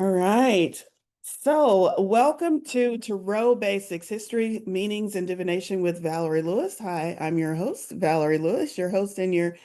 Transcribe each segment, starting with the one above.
All right. So, welcome to Tarot Basics History, Meanings, and Divination with Valorie Lewis. Hi, I'm your host, Valorie Lewis, your host and your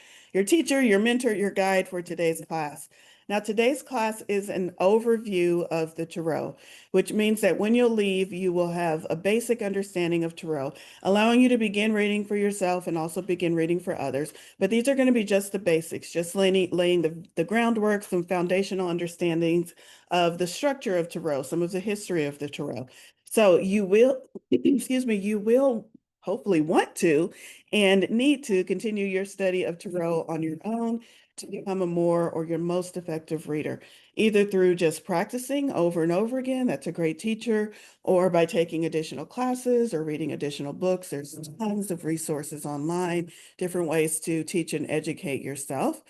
teacher, your mentor, your guide for today's class. Now, today's class is an overview of the Tarot, which means that when you leave, you will have a basic understanding of Tarot, allowing you to begin reading for yourself and also begin reading for others. But these are going to be just the basics, just laying the groundwork, some foundational understandings of the structure of Tarot, some of the history of the Tarot. So you will, excuse me, you will hopefully want to and need to continue your study of Tarot on your own to become a more or your most effective reader, either through just practicing over and over again. That's a great teacher, or by taking additional classes or reading additional books. There's tons of resources online, different ways to teach and educate yourself.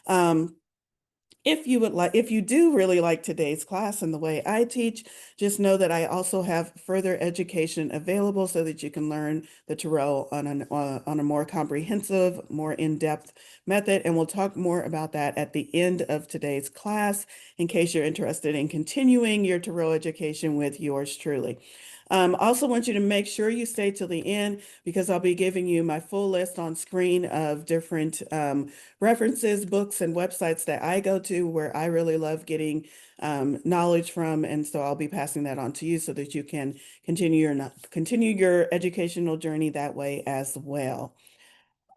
Um, if you do really like today's class and the way I teach, just know that I also have further education available so that you can learn the Tarot on a more comprehensive, more in-depth method. And we'll talk more about that at the end of today's class in case you're interested in continuing your Tarot education with yours truly. Also want you to make sure you stay till the end because I'll be giving you my full list on screen of different references, books, and websites that I go to where I really love getting knowledge from. And so I'll be passing that on to you so that you can continue your educational journey that way as well.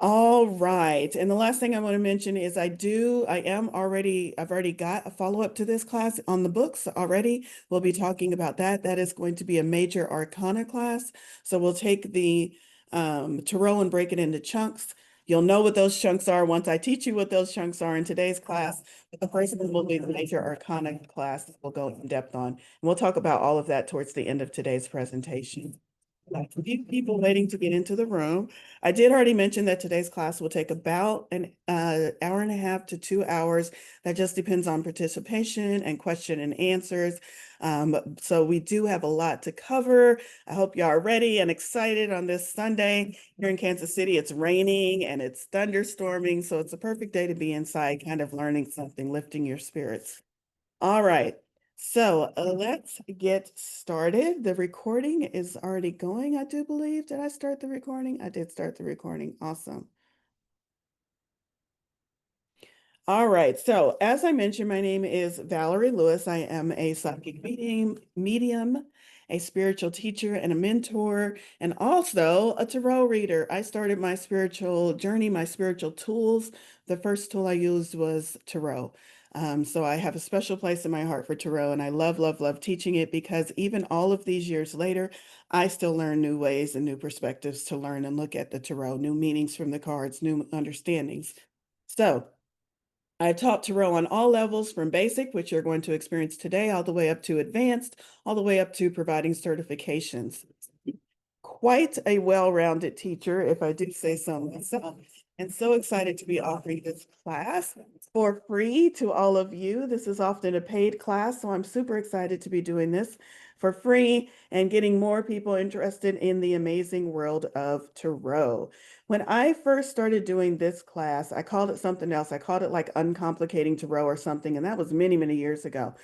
All right. And the last thing I want to mention is I've already got a follow-up to this class on the books already. We'll be talking about that. That is going to be a major arcana class. So we'll take the tarot and break it into chunks. You'll know what those chunks are once I teach you what those chunks are in today's class. But the first one will be the major arcana class that we'll go in depth on. And we'll talk about all of that towards the end of today's presentation. A few people waiting to get into the room. I did already mention that today's class will take about an hour and a half to 2 hours. That just depends on participation and question and answers. So we do have a lot to cover. I hope you are ready and excited on this Sunday. Here in Kansas City, it's raining and it's thunderstorming, so it's a perfect day to be inside, kind of learning something, lifting your spirits. All right. So let's get started. The recording is already going, I do believe. Did I start the recording? I did start the recording. Awesome. All right. So as I mentioned, my name is Valorie Lewis. I am a psychic medium, a spiritual teacher and a mentor, and also a tarot reader. I started my spiritual journey, my spiritual tools. The first tool I used was tarot. So I have a special place in my heart for tarot, and I love, love, love teaching it because even all of these years later, I still learn new ways and new perspectives to learn and look at the tarot, new meanings from the cards, new understandings. So I've taught tarot on all levels from basic, which you're going to experience today, all the way up to advanced, all the way up to providing certifications. Quite a well-rounded teacher, if I do say so myself, and so excited to be offering this class for free to all of you. This is often a paid class, so I'm super excited to be doing this for free and getting more people interested in the amazing world of tarot. When I first started doing this class, I called it something else. I called it like Uncomplicating Tarot or something, and that was many, many years ago.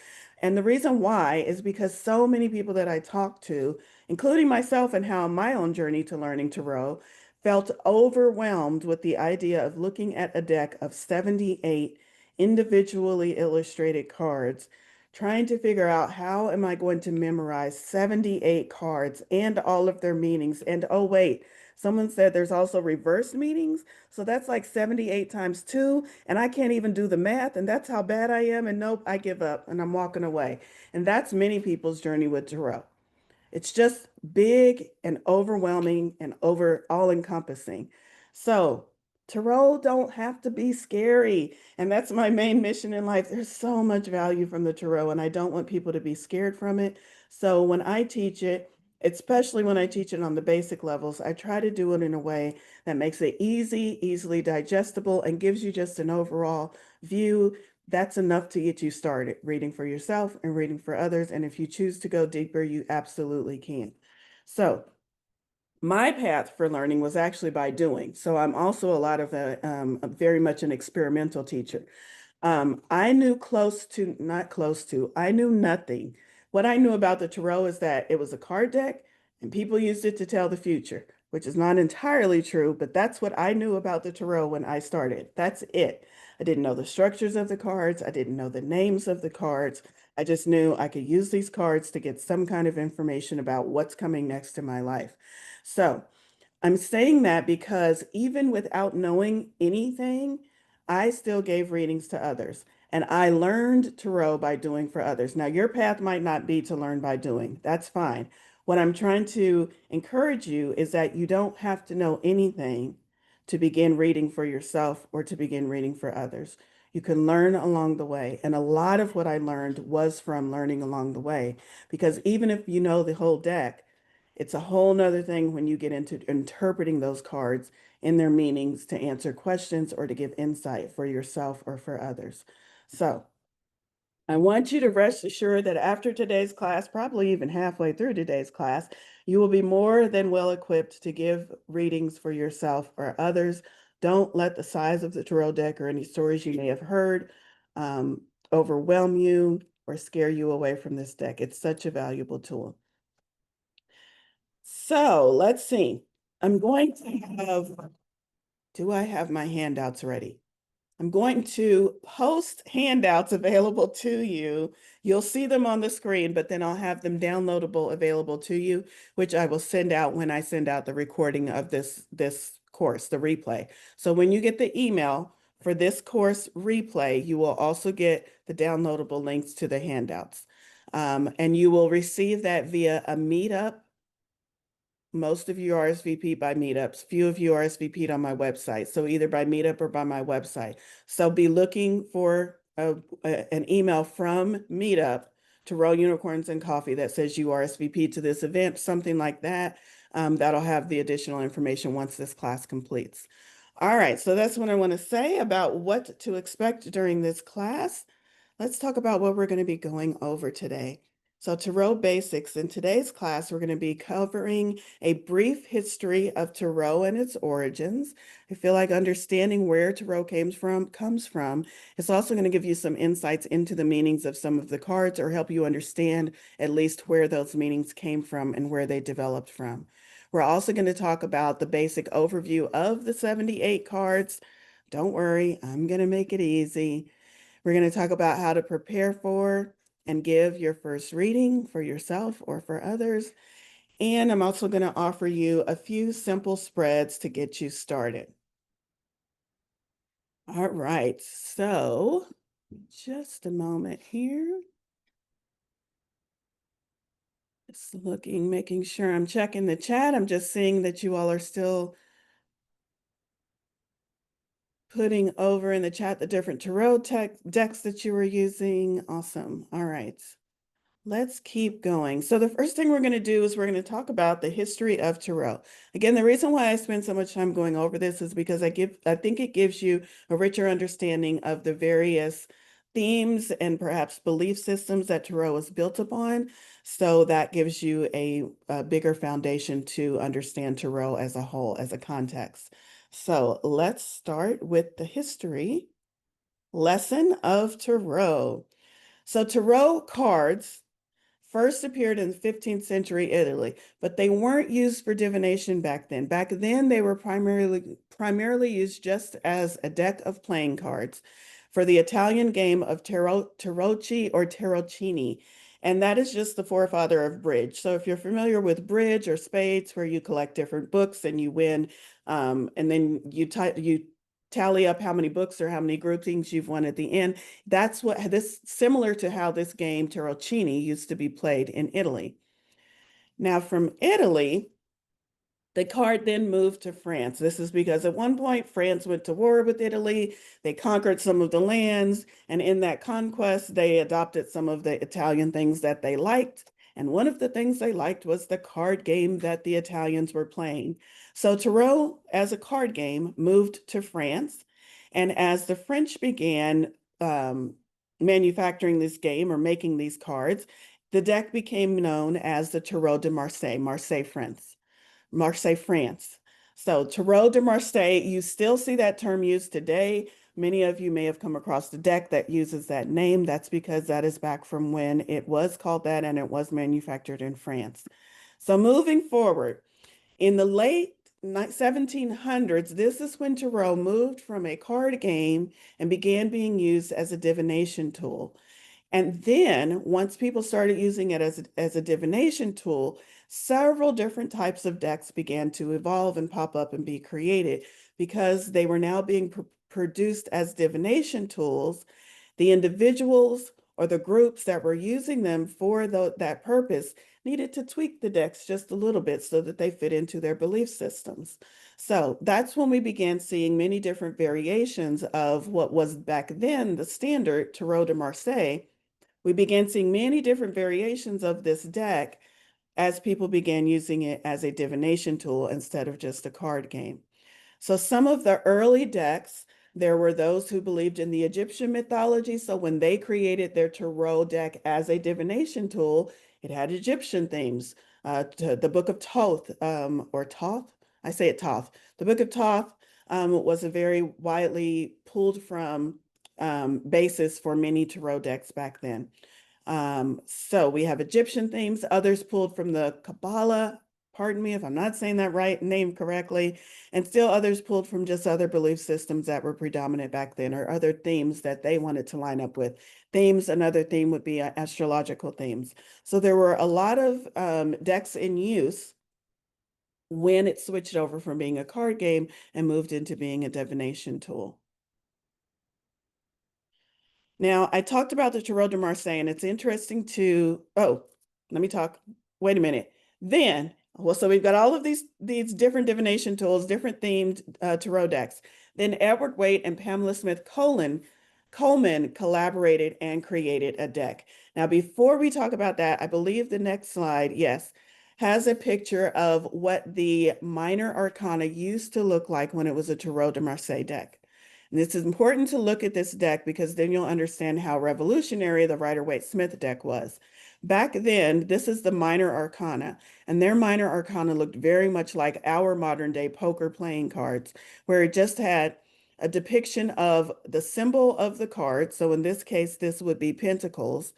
And the reason why is because so many people that I talked to, including myself and how my own journey to learning tarot, felt overwhelmed with the idea of looking at a deck of 78 individually illustrated cards, trying to figure out how am I going to memorize 78 cards and all of their meanings. And oh, wait, someone said there's also reverse meanings. So that's like 78 times 2, and I can't even do the math, and that's how bad I am. And nope, I give up and I'm walking away. And that's many people's journey with tarot. It's just big and overwhelming and over all encompassing. So tarot don't have to be scary. And that's my main mission in life. There's so much value from the tarot, and I don't want people to be scared from it. So when I teach it, especially when I teach it on the basic levels, I try to do it in a way that makes it easily digestible, and gives you just an overall view. That's enough to get you started reading for yourself and reading for others. And if you choose to go deeper, you absolutely can. So my path for learning was actually by doing. So I'm also a very much an experimental teacher. I knew not close to, I knew nothing. What I knew about the tarot is that it was a card deck and people used it to tell the future, which is not entirely true, but that's what I knew about the tarot when I started. That's it. I didn't know the structures of the cards. I didn't know the names of the cards. I just knew I could use these cards to get some kind of information about what's coming next in my life. So, I'm saying that because even without knowing anything, I still gave readings to others. And I learned tarot by doing for others. Now, your path might not be to learn by doing. That's fine. What I'm trying to encourage you is that you don't have to know anything to begin reading for yourself or to begin reading for others. You can learn along the way. And a lot of what I learned was from learning along the way. Because even if you know the whole deck, it's a whole nother thing when you get into interpreting those cards in their meanings to answer questions or to give insight for yourself or for others. So I want you to rest assured that after today's class, probably even halfway through today's class, you will be more than well equipped to give readings for yourself or others. Don't let the size of the tarot deck or any stories you may have heard um, overwhelm you or scare you away from this deck. It's such a valuable tool. So let's see. I'm going to have, do I have my handouts ready? I'm going to post handouts available to you. You'll see them on the screen, but then I'll have them downloadable available to you, which I will send out when I send out the recording of this course, the replay. So when you get the email for this course replay, you will also get the downloadable links to the handouts. And you will receive that via a meetup. Most of you RSVP by meetups. Few of you RSVP'd on my website. So either by meetup or by my website. So be looking for an email from Meetup to Roll Unicorns and Coffee that says you RSVP to this event, something like that. That'll have the additional information once this class completes. All right, so that's what I want to say about what to expect during this class. Let's talk about what we're going to be going over today. So Tarot Basics, in today's class, we're going to be covering a brief history of Tarot and its origins. I feel like understanding where Tarot comes from. It's also going to give you some insights into the meanings of some of the cards or help you understand at least where those meanings came from and where they developed from. We're also going to talk about the basic overview of the 78 cards. Don't worry, I'm going to make it easy. We're going to talk about how to prepare for and give your first reading for yourself or for others. And I'm also going to offer you a few simple spreads to get you started. All right, so just a moment here. Just looking, making sure I'm checking the chat. I'm just seeing that you all are still putting over in the chat the different tarot decks that you were using. Awesome. All right. Let's keep going. So the first thing we're going to do is we're going to talk about the history of Tarot. Again, the reason why I spend so much time going over this is because I think it gives you a richer understanding of the various themes and perhaps belief systems that Tarot is built upon. So that gives you a bigger foundation to understand Tarot as a whole, as a context. So let's start with the history lesson of Tarot. So Tarot cards first appeared in 15th century Italy, but they weren't used for divination back then. Back then, they were primarily used just as a deck of playing cards for the Italian game of tarocchi or tarocchini. And that is just the forefather of bridge. So if you're familiar with bridge or spades, where you collect different books and you win, and then you tally up how many books or how many groupings you've won at the end. That's what this similar to how this game Tarocchini used to be played in Italy. Now from Italy, the card then moved to France. This is because at one point France went to war with Italy. They conquered some of the lands, and in that conquest, they adopted some of the Italian things that they liked. And one of the things they liked was the card game that the Italians were playing. So Tarot, as a card game, moved to France. And as the French began manufacturing this game or making these cards, the deck became known as the Tarot de Marseille, Marseille, France. So Tarot de Marseille, you still see that term used today, Many of you may have come across the deck that uses that name. That's because that is back from when it was called that and it was manufactured in France. So moving forward, in the late 1700s, this is when tarot moved from a card game and began being used as a divination tool. And then once people started using it as a divination tool, several different types of decks began to evolve and pop up and be created because they were now being produced as divination tools. The individuals or the groups that were using them for that purpose needed to tweak the decks just a little bit so that they fit into their belief systems. So that's when we began seeing many different variations of what was back then the standard Tarot de Marseille. We began seeing many different variations of this deck as people began using it as a divination tool instead of just a card game. So some of the early decks, there were those who believed in the Egyptian mythology. So when they created their tarot deck as a divination tool, it had Egyptian themes. The Book of Thoth, or Thoth, I say it Thoth. The Book of Thoth was a very widely pulled from basis for many tarot decks back then. So we have Egyptian themes, others pulled from the Kabbalah, pardon me if I'm not saying that right name correctly, and still others pulled from just other belief systems that were predominant back then or other themes that they wanted to line up with. Themes, another theme would be astrological themes. So there were a lot of decks in use when it switched over from being a card game and moved into being a divination tool. Now, I talked about the Tarot de Marseille, and it's interesting to, let me talk, wait a minute. Then, well, so we've got all of these different divination tools, different themed tarot decks. Then Edward Waite and Pamela Smith Coleman collaborated and created a deck. Now, before we talk about that, I believe the next slide, yes, has a picture of what the minor arcana used to look like when it was a Tarot de Marseille deck. And it's important to look at this deck because then you'll understand how revolutionary the Rider-Waite-Smith deck was. Back then, this is the minor arcana, and their minor arcana looked very much like our modern day poker playing cards, where it just had a depiction of the symbol of the card. So in this case, this would be pentacles.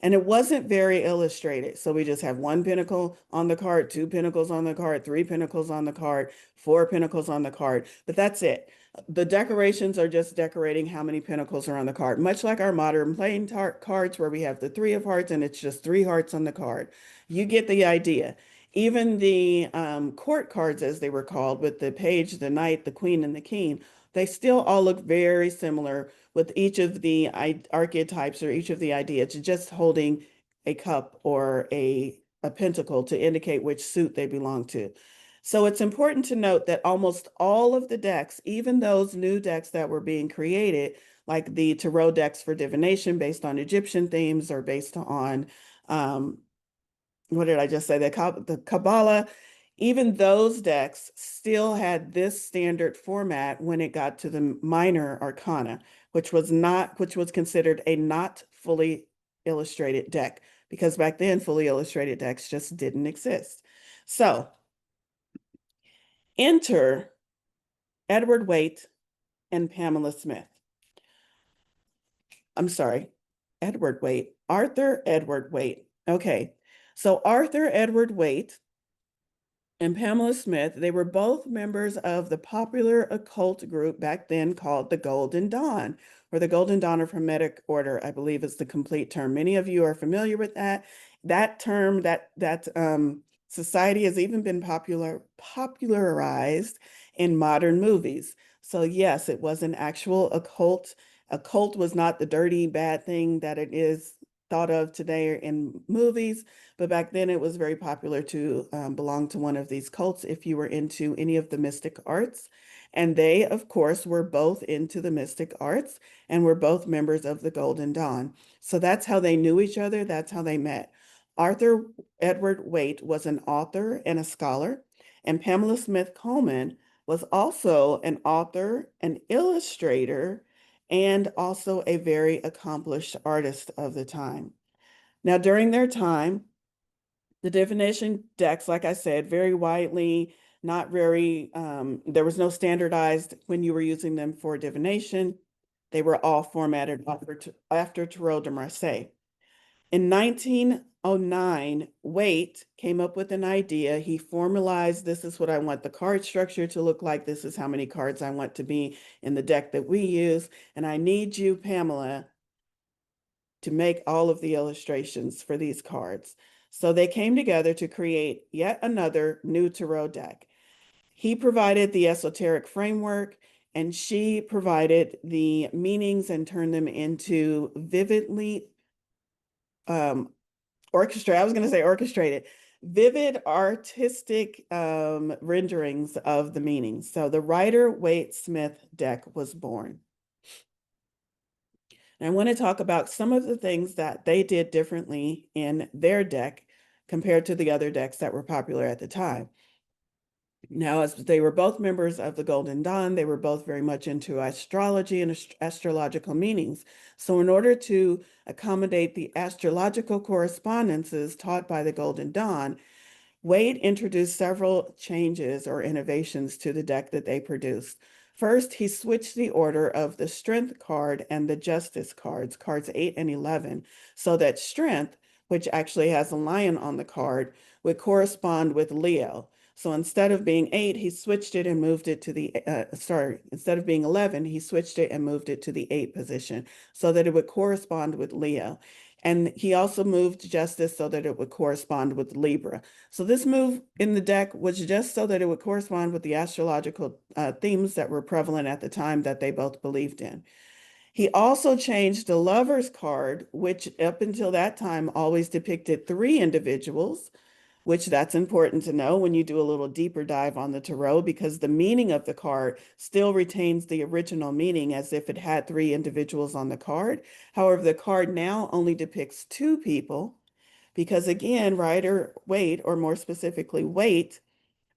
And it wasn't very illustrated. So we just have one pentacle on the card, two pentacles on the card, three pentacles on the card, four pentacles on the card, but that's it. The decorations are just decorating how many pentacles are on the card, much like our modern playing cards where we have the three of hearts and it's just three hearts on the card. You get the idea. Even the court cards, as they were called, with the page, the knight, the queen, and the king, they still all look very similar with each of the archetypes or each of the ideas, just holding a cup or a pentacle to indicate which suit they belong to. So it's important to note that almost all of the decks, even those new decks that were being created, like the tarot decks for divination based on Egyptian themes or based on, what did I just say? The Kabbalah, even those decks still had this standard format when it got to the minor arcana, which was considered a not fully illustrated deck, because back then fully illustrated decks just didn't exist. So enter Edward Waite and Pamela Smith. I'm sorry, Edward Waite, Arthur Edward Waite. Okay, so Arthur Edward Waite and Pamela Smith, they were both members of the popular occult group back then called the Golden Dawn, or the Golden Dawn of Hermetic Order, I believe is the complete term. Many of you are familiar with that. That term, that society has even been popularized in modern movies. So yes, it was an actual occult. Occult was not the dirty, bad thing that it is thought of today in movies, but back then it was very popular to belong to one of these cults if you were into any of the mystic arts. And they, of course, were both into the mystic arts and were both members of the Golden Dawn. So that's how they knew each other. That's how they met. Arthur Edward Waite was an author and a scholar, and Pamela Smith Coleman was also an author, an illustrator, and also a very accomplished artist of the time. Now, during their time, the divination decks, like I said, very widely, not very, there was no standardized when you were using them for divination. They were all formatted after Tarot de Marseille. In 1909, Waite came up with an idea. He formalized, this is what I want the card structure to look like. This is how many cards I want to be in the deck that we use. And I need you, Pamela, to make all of the illustrations for these cards. So they came together to create yet another new tarot deck. He provided the esoteric framework, and she provided the meanings and turned them into vividly orchestrated. I was going to say orchestrated, vivid artistic renderings of the meanings. So the Rider-Waite-Smith deck was born. And I want to talk about some of the things that they did differently in their deck compared to the other decks that were popular at the time. Now, as they were both members of the Golden Dawn, they were both very much into astrology and astrological meanings. So in order to accommodate the astrological correspondences taught by the Golden Dawn, Waite introduced several changes or innovations to the deck that they produced. First, he switched the order of the Strength card and the Justice cards, cards 8 and 11, so that Strength, which actually has a lion on the card, would correspond with Leo. So instead of being 8, he switched it and moved it to the, instead of being 11, he switched it and moved it to the 8 position so that it would correspond with Leo. And he also moved Justice so that it would correspond with Libra. So this move in the deck was just so that it would correspond with the astrological themes that were prevalent at the time that they both believed in. He also changed the Lover's card, which up until that time always depicted 3 individuals, which that's important to know when you do a little deeper dive on the tarot, because the meaning of the card still retains the original meaning as if it had 3 individuals on the card. However, the card now only depicts 2 people because, again, Rider-Waite, or more specifically Waite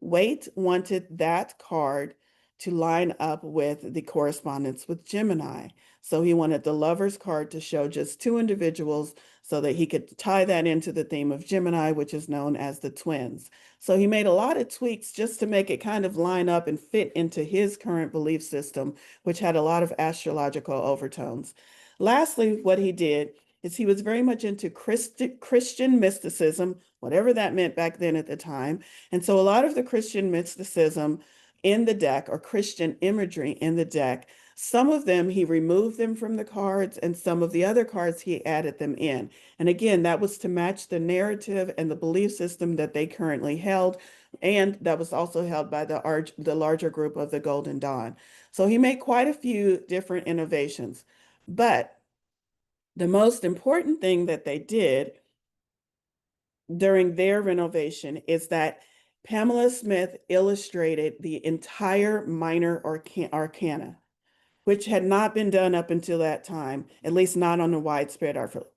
wanted that card to line up with the correspondence with Gemini. So he wanted the Lover's card to show just 2 individuals so that he could tie that into the theme of Gemini, which is known as the twins. So he made a lot of tweaks just to make it kind of line up and fit into his current belief system, which had a lot of astrological overtones. Lastly, what he did is he was very much into Christian mysticism, whatever that meant back then at the time. And so a lot of the Christian mysticism in the deck, or Christian imagery in the deck, some of them he removed them from the cards, and some of the other cards he added them in. And again, that was to match the narrative and the belief system that they currently held, and that was also held by the larger group of the Golden Dawn. So he made quite a few different innovations. But the most important thing that they did during their renovation is that Pamela Smith illustrated the entire minor arcana, which had not been done up until that time, at least not on a widespread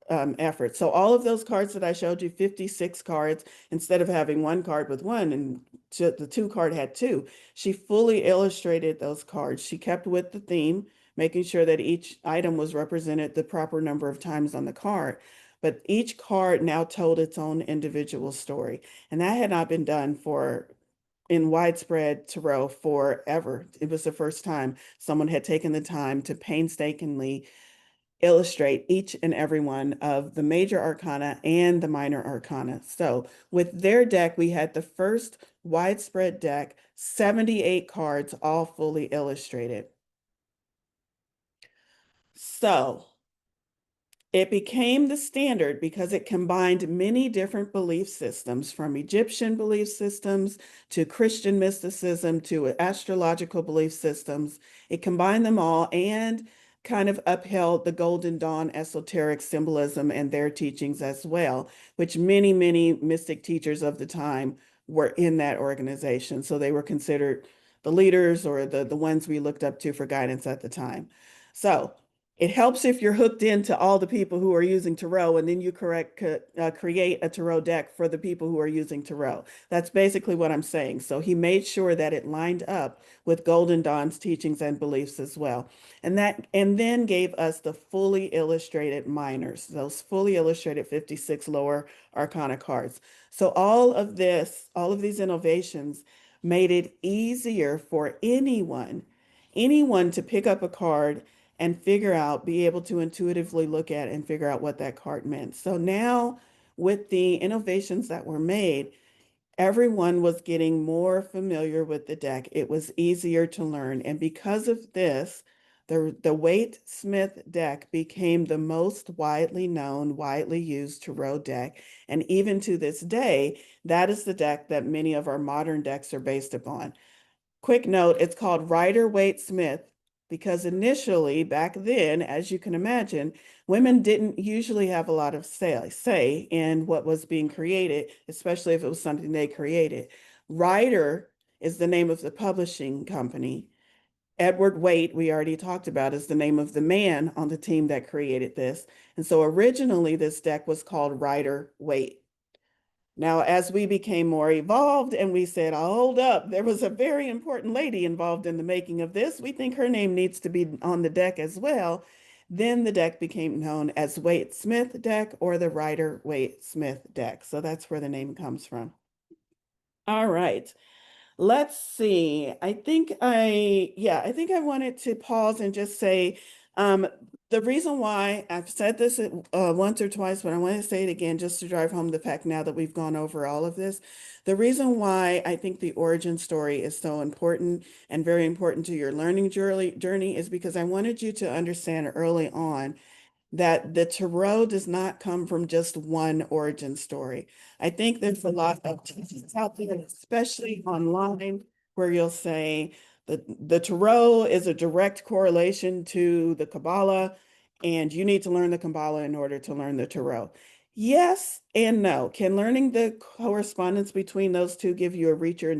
effort. So all of those cards that I showed you, 56 cards, instead of having 1 card with 1 and the 2 card had 2, she fully illustrated those cards. She kept with the theme, making sure that each item was represented the proper number of times on the card. But each card now told its own individual story. And that had not been done in widespread tarot forever. It was the first time someone had taken the time to painstakingly illustrate each and every one of the major arcana and the minor arcana. So with their deck, we had the first widespread deck, 78 cards, all fully illustrated. So it became the standard because it combined many different belief systems, from Egyptian belief systems to Christian mysticism to astrological belief systems. It combined them all and kind of upheld the Golden Dawn esoteric symbolism and their teachings as well, which many, many mystic teachers of the time were in that organization. So they were considered the leaders, or the ones we looked up to for guidance at the time. So it helps if you're hooked into all the people who are using tarot, and then you create a tarot deck for the people who are using tarot. That's basically what I'm saying. So he made sure that it lined up with Golden Dawn's teachings and beliefs as well. And then gave us the fully illustrated minors, those fully illustrated 56 lower arcana cards. So all of these innovations made it easier for anyone to pick up a card and figure out, be able to intuitively look at and figure out what that card meant. So now, with the innovations that were made, everyone was getting more familiar with the deck. It was easier to learn. And because of this, the Waite Smith deck became the most widely known, widely used tarot deck. And even to this day, that is the deck that many of our modern decks are based upon. Quick note, it's called Rider-Waite-Smith because initially, back then, as you can imagine, women didn't usually have a lot of say in what was being created, especially if it was something they created. Rider is the name of the publishing company. Edward Waite, we already talked about, is the name of the man on the team that created this. And so originally, this deck was called Rider-Waite. Now, as we became more evolved and we said, oh, hold up, there was a very important lady involved in the making of this. We think her name needs to be on the deck as well. Then the deck became known as Waite Smith deck or the Rider Waite Smith deck. So that's where the name comes from. All right. Let's see. I think I wanted to pause and just say, um, the reason why I've said this once or twice, but I want to say it again just to drive home the fact now that we've gone over all of this. The reason why I think the origin story is so important and very important to your learning journey is because I wanted you to understand early on that the tarot does not come from just one origin story. I think there's a lot of teachings out there, especially online, where you'll say the tarot is a direct correlation to the Kabbalah, and you need to learn the Kabbalah in order to learn the tarot. Yes and no. Can learning the correspondence between those two give you a richer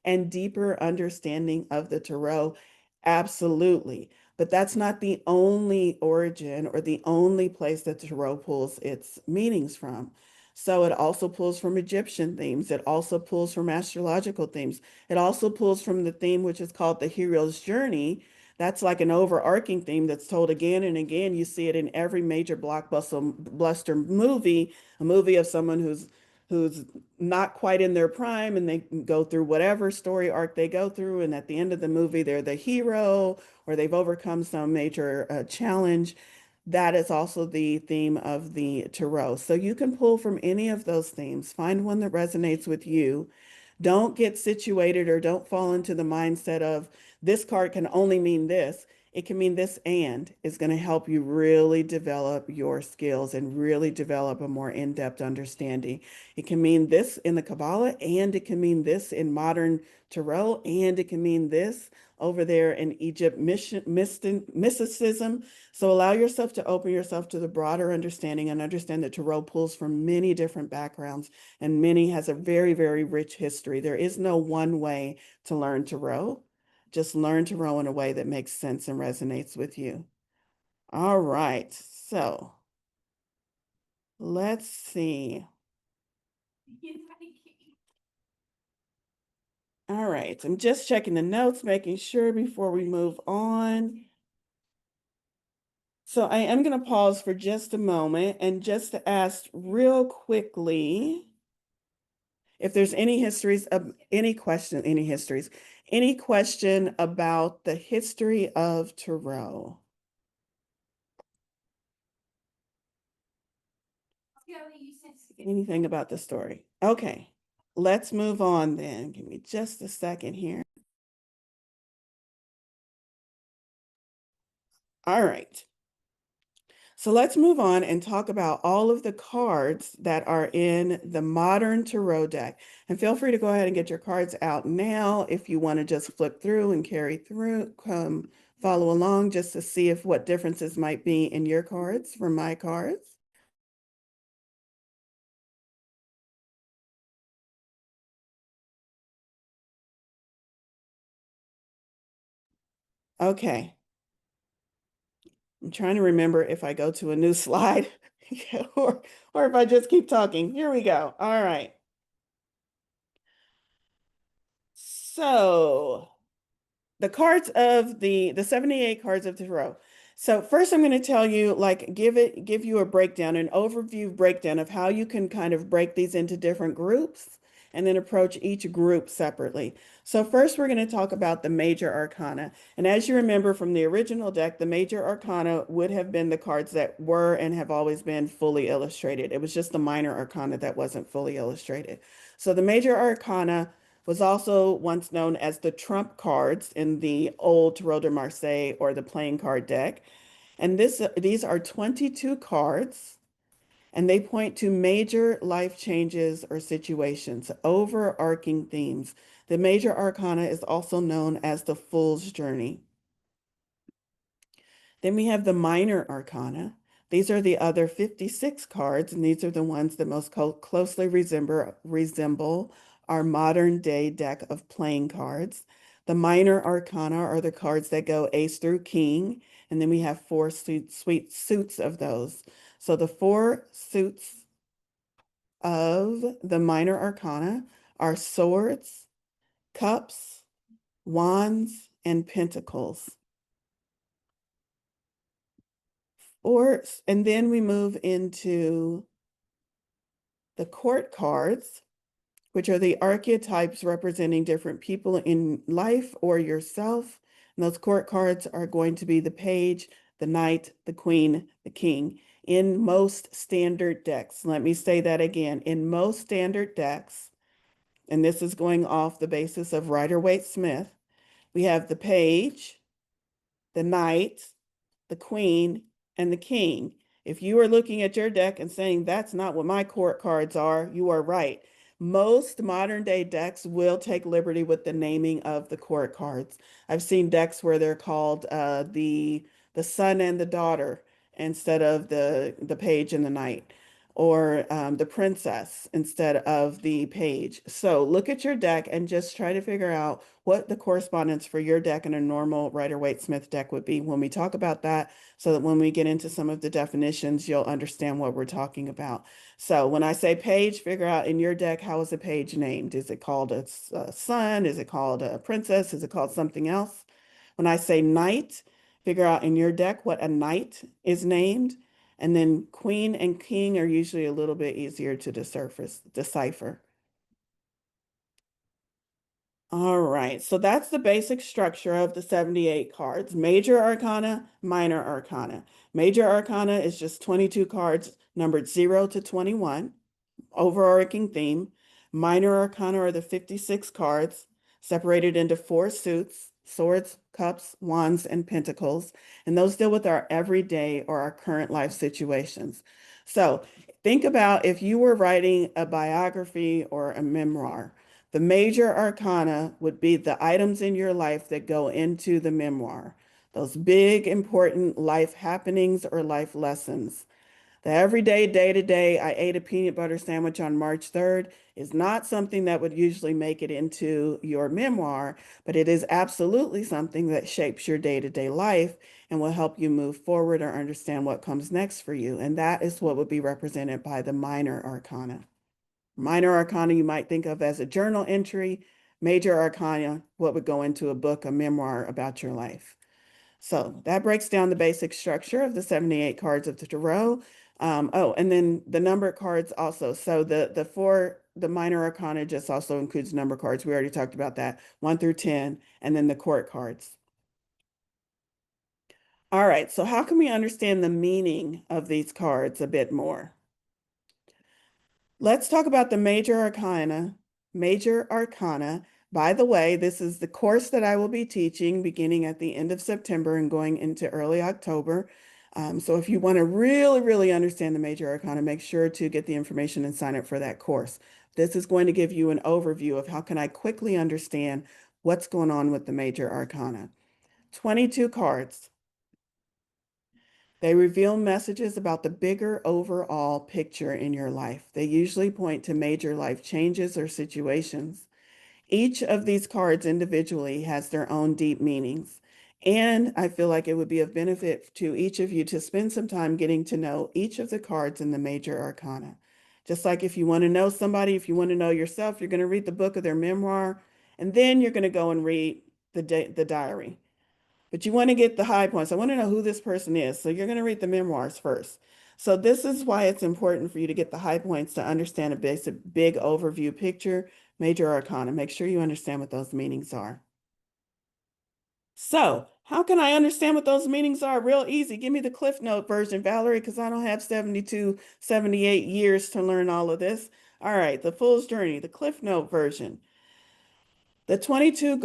and deeper understanding of the tarot? Absolutely. But that's not the only origin or the only place that the tarot pulls its meanings from. So it also pulls from Egyptian themes. It also pulls from astrological themes. It also pulls from the theme which is called the hero's journey. That's like an overarching theme that's told again and again. You see it in every major blockbuster movie, a movie of someone who's not quite in their prime and they go through whatever story arc they go through. And at the end of the movie, they're the hero or they've overcome some major challenge. That is also the theme of the tarot. So you can pull from any of those themes, find one that resonates with you. Don't get situated or don't fall into the mindset of this card can only mean this. It can mean this and is going to help you really develop your skills and really develop a more in-depth understanding. It can mean this in the Kabbalah and it can mean this in modern tarot and it can mean this over there in Egypt mysticism. So allow yourself to open yourself to the broader understanding and understand that tarot pulls from many different backgrounds and many has a very, very rich history. There is no one way to learn tarot. Just learn tarot in a way that makes sense and resonates with you. All right, so let's see. All right, I'm just checking the notes, making sure before we move on. So I am going to pause for just a moment and just to ask real quickly if there's any histories of any question about the history of tarot. Anything about the story? Okay, let's move on then. Give me just a second here. All right. So let's move on and talk about all of the cards that are in the modern tarot deck. And feel free to go ahead and get your cards out now if you want to just flip through and carry through, follow along just to see if what differences might be in your cards from my cards. Okay. I'm trying to remember if I go to a new slide or if I just keep talking. Here we go. All right. So the cards of the 78 cards of tarot. So first I'm going to tell you, like, give you a breakdown, an overview breakdown of how you can kind of break these into different groups and then approach each group separately. So first we're going to talk about the major arcana. And as you remember from the original deck, the major arcana would have been the cards that were and have always been fully illustrated. It was just the minor arcana that wasn't fully illustrated. So the major arcana was also once known as the trump cards in the old Tarot de Marseille or the playing card deck. And these are 22 cards, and they point to major life changes or situations, overarching themes. The major arcana is also known as the Fool's Journey. Then we have the minor arcana. These are the other 56 cards, and these are the ones that most closely resemble our modern day deck of playing cards. The minor arcana are the cards that go ace through king, and then we have four sweet suits of those. So the four suits of the minor arcana are swords, cups, wands, and pentacles. And then we move into the court cards, which are the archetypes representing different people in life or yourself. And those court cards are going to be the page, the knight, the queen, the king in most standard decks. Let me say that again. In most standard decks, and this is going off the basis of Rider-Waite-Smith, we have the page, the knight, the queen, and the king. If you are looking at your deck and saying that's not what my court cards are, you are right. Most modern day decks will take liberty with the naming of the court cards. I've seen decks where they're called the son and the daughter instead of the page and the knight, or the princess instead of the page. So look at your deck and just try to figure out what the correspondence for your deck and a normal Rider-Waite-Smith deck would be when we talk about that, so that when we get into some of the definitions, you'll understand what we're talking about. So when I say page, figure out in your deck, how is a page named? Is it called a son? Is it called a princess? Is it called something else? When I say knight, figure out in your deck what a knight is named. And then queen and king are usually a little bit easier to decipher. All right, so that's the basic structure of the 78 cards. Major arcana, minor arcana. Major arcana is just 22 cards numbered 0 to 21, overarching theme. Minor arcana are the 56 cards separated into four suits: swords, cups, wands, and pentacles. And those deal with our everyday or our current life situations. So think about if you were writing a biography or a memoir. The major arcana would be the items in your life that go into the memoir, those big, important life happenings or life lessons. The everyday, day to day, I ate a peanut butter sandwich on March 3rd is not something that would usually make it into your memoir, but it is absolutely something that shapes your day to day life and will help you move forward or understand what comes next for you. And that is what would be represented by the minor arcana. Minor arcana you might think of as a journal entry. Major arcana, what would go into a book, a memoir about your life. So that breaks down the basic structure of the 78 cards of the tarot. Oh, and then the number cards also. So the minor arcana just also includes number cards. We already talked about that, 1 through 10, and then the court cards. All right, so how can we understand the meaning of these cards a bit more? Let's talk about the major arcana. Major arcana. By the way, this is the course that I will be teaching beginning at the end of September and going into early October. So if you want to really, really understand the major arcana, make sure to get the information and sign up for that course. This is going to give you an overview of how can I quickly understand what's going on with the major arcana. 22 cards. They reveal messages about the bigger overall picture in your life. They usually point to major life changes or situations. Each of these cards individually has their own deep meanings. And I feel like it would be of benefit to each of you to spend some time getting to know each of the cards in the major arcana. Just like if you want to know somebody, if you want to know yourself, you're going to read the book of their memoir, and then you're going to go and read the diary. But you want to get the high points. I want to know who this person is. So you're going to read the memoirs first. So this is why it's important for you to get the high points to understand a big overview picture, major arcana. Make sure you understand what those meanings are. So how can I understand what those meanings are? Real easy. Give me the Cliff Note version, Valerie, because I don't have 72, 78 years to learn all of this. All right, the Fool's Journey, the Cliff Note version. The 22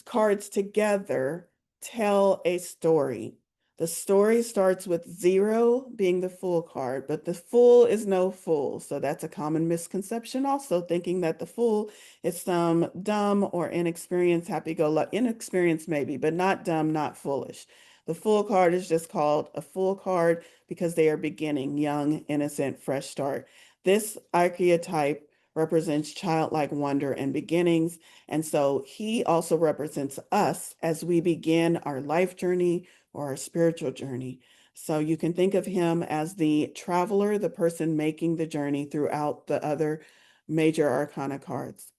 cards together tell a story. The story starts with 0 being the Fool card, but the Fool is no fool. So that's a common misconception also, thinking that the Fool is some dumb or inexperienced, happy-go-lucky, inexperienced maybe, but not dumb, not foolish. The Fool card is just called a Fool card because they are beginning, young, innocent, fresh start. This archetype represents childlike wonder and beginnings. And so he also represents us as we begin our life journey or our spiritual journey. So you can think of him as the traveler, the person making the journey throughout the other major arcana cards.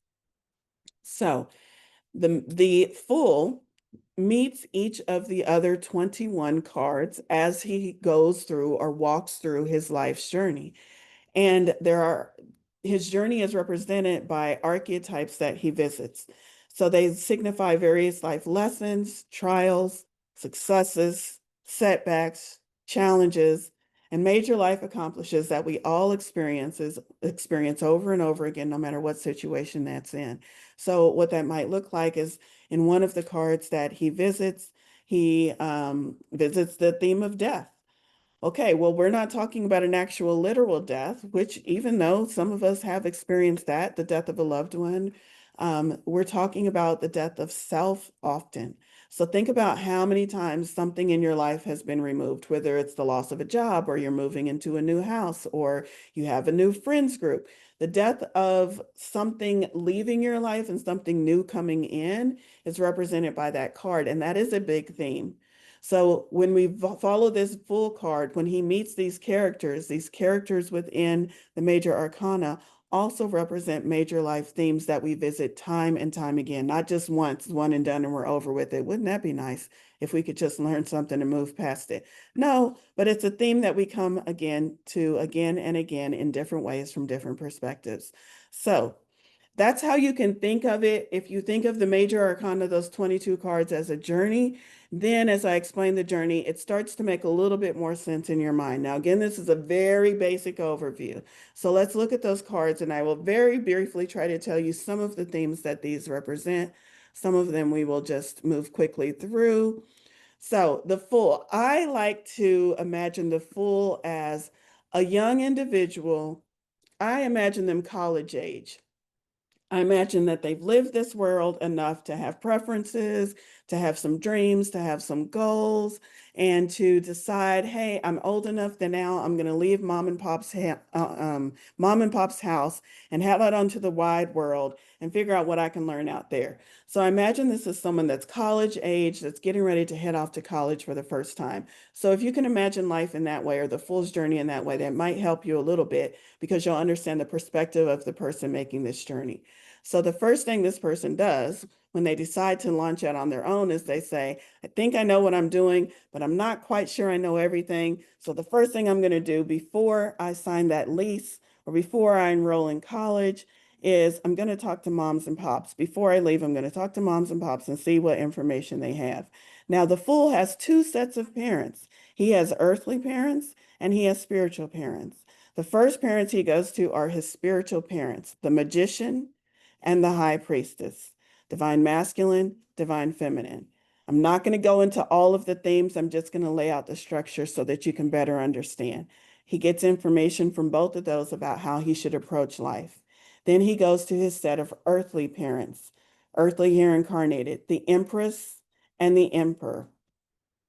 So the Fool meets each of the other 21 cards as he goes through or walks through his life's journey. And his journey is represented by archetypes that he visits. So they signify various life lessons, trials, successes, setbacks, challenges, and major life accomplishes that we all experience over and over again, no matter what situation that's in. So what that might look like is in one of the cards that he he visits the theme of death. Okay, well, we're not talking about an actual literal death, which even though some of us have experienced that, the death of a loved one, we're talking about the death of self often. So think about how many times something in your life has been removed, whether it's the loss of a job or you're moving into a new house or you have a new friends group. The death of something leaving your life and something new coming in is represented by that card, and that is a big theme. So when we follow this Fool card, when he meets these characters within the major arcana also represent major life themes that we visit time and time again, not just once, one and done, and we're over with it. Wouldn't that be nice if we could just learn something and move past it? No, but it's a theme that we come again to again and again in different ways from different perspectives. So that's how you can think of it. If you think of the major arcana, those 22 cards, as a journey, then as I explain the journey, it starts to make a little bit more sense in your mind. Now, again, this is a very basic overview. So let's look at those cards, and I will very briefly try to tell you some of the themes that these represent. Some of them we will just move quickly through. So the Fool, I like to imagine the Fool as a young individual. I imagine them college age. I imagine that they've lived this world enough to have preferences, to have some dreams, to have some goals, and to decide, hey, I'm old enough that now I'm going to leave mom and pop's house and head out onto the wide world and figure out what I can learn out there. So I imagine this is someone that's college age, that's getting ready to head off to college for the first time. So if you can imagine life in that way or the Fool's journey in that way, that might help you a little bit because you'll understand the perspective of the person making this journey. So the first thing this person does when they decide to launch out on their own is they say, I think I know what I'm doing, but I'm not quite sure I know everything. So the first thing I'm going to do before I sign that lease or before I enroll in college is I'm going to talk to moms and pops. Before I leave, I'm going to talk to moms and pops and see what information they have. Now, the Fool has two sets of parents. He has earthly parents and he has spiritual parents. The first parents he goes to are his spiritual parents, the magician and the high priestess, divine masculine, divine feminine. I'm not going to go into all of the themes. I'm just going to lay out the structure so that you can better understand. He gets information from both of those about how he should approach life. Then he goes to his set of earthly parents, earthly here incarnated, the empress and the emperor,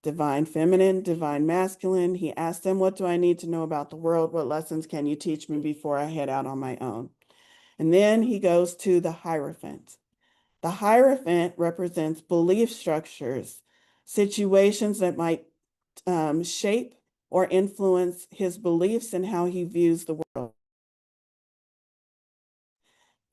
divine feminine, divine masculine. He asks them, what do I need to know about the world? What lessons can you teach me before I head out on my own? And then he goes to the Hierophant. The Hierophant represents belief structures, situations that might shape or influence his beliefs and how he views the world.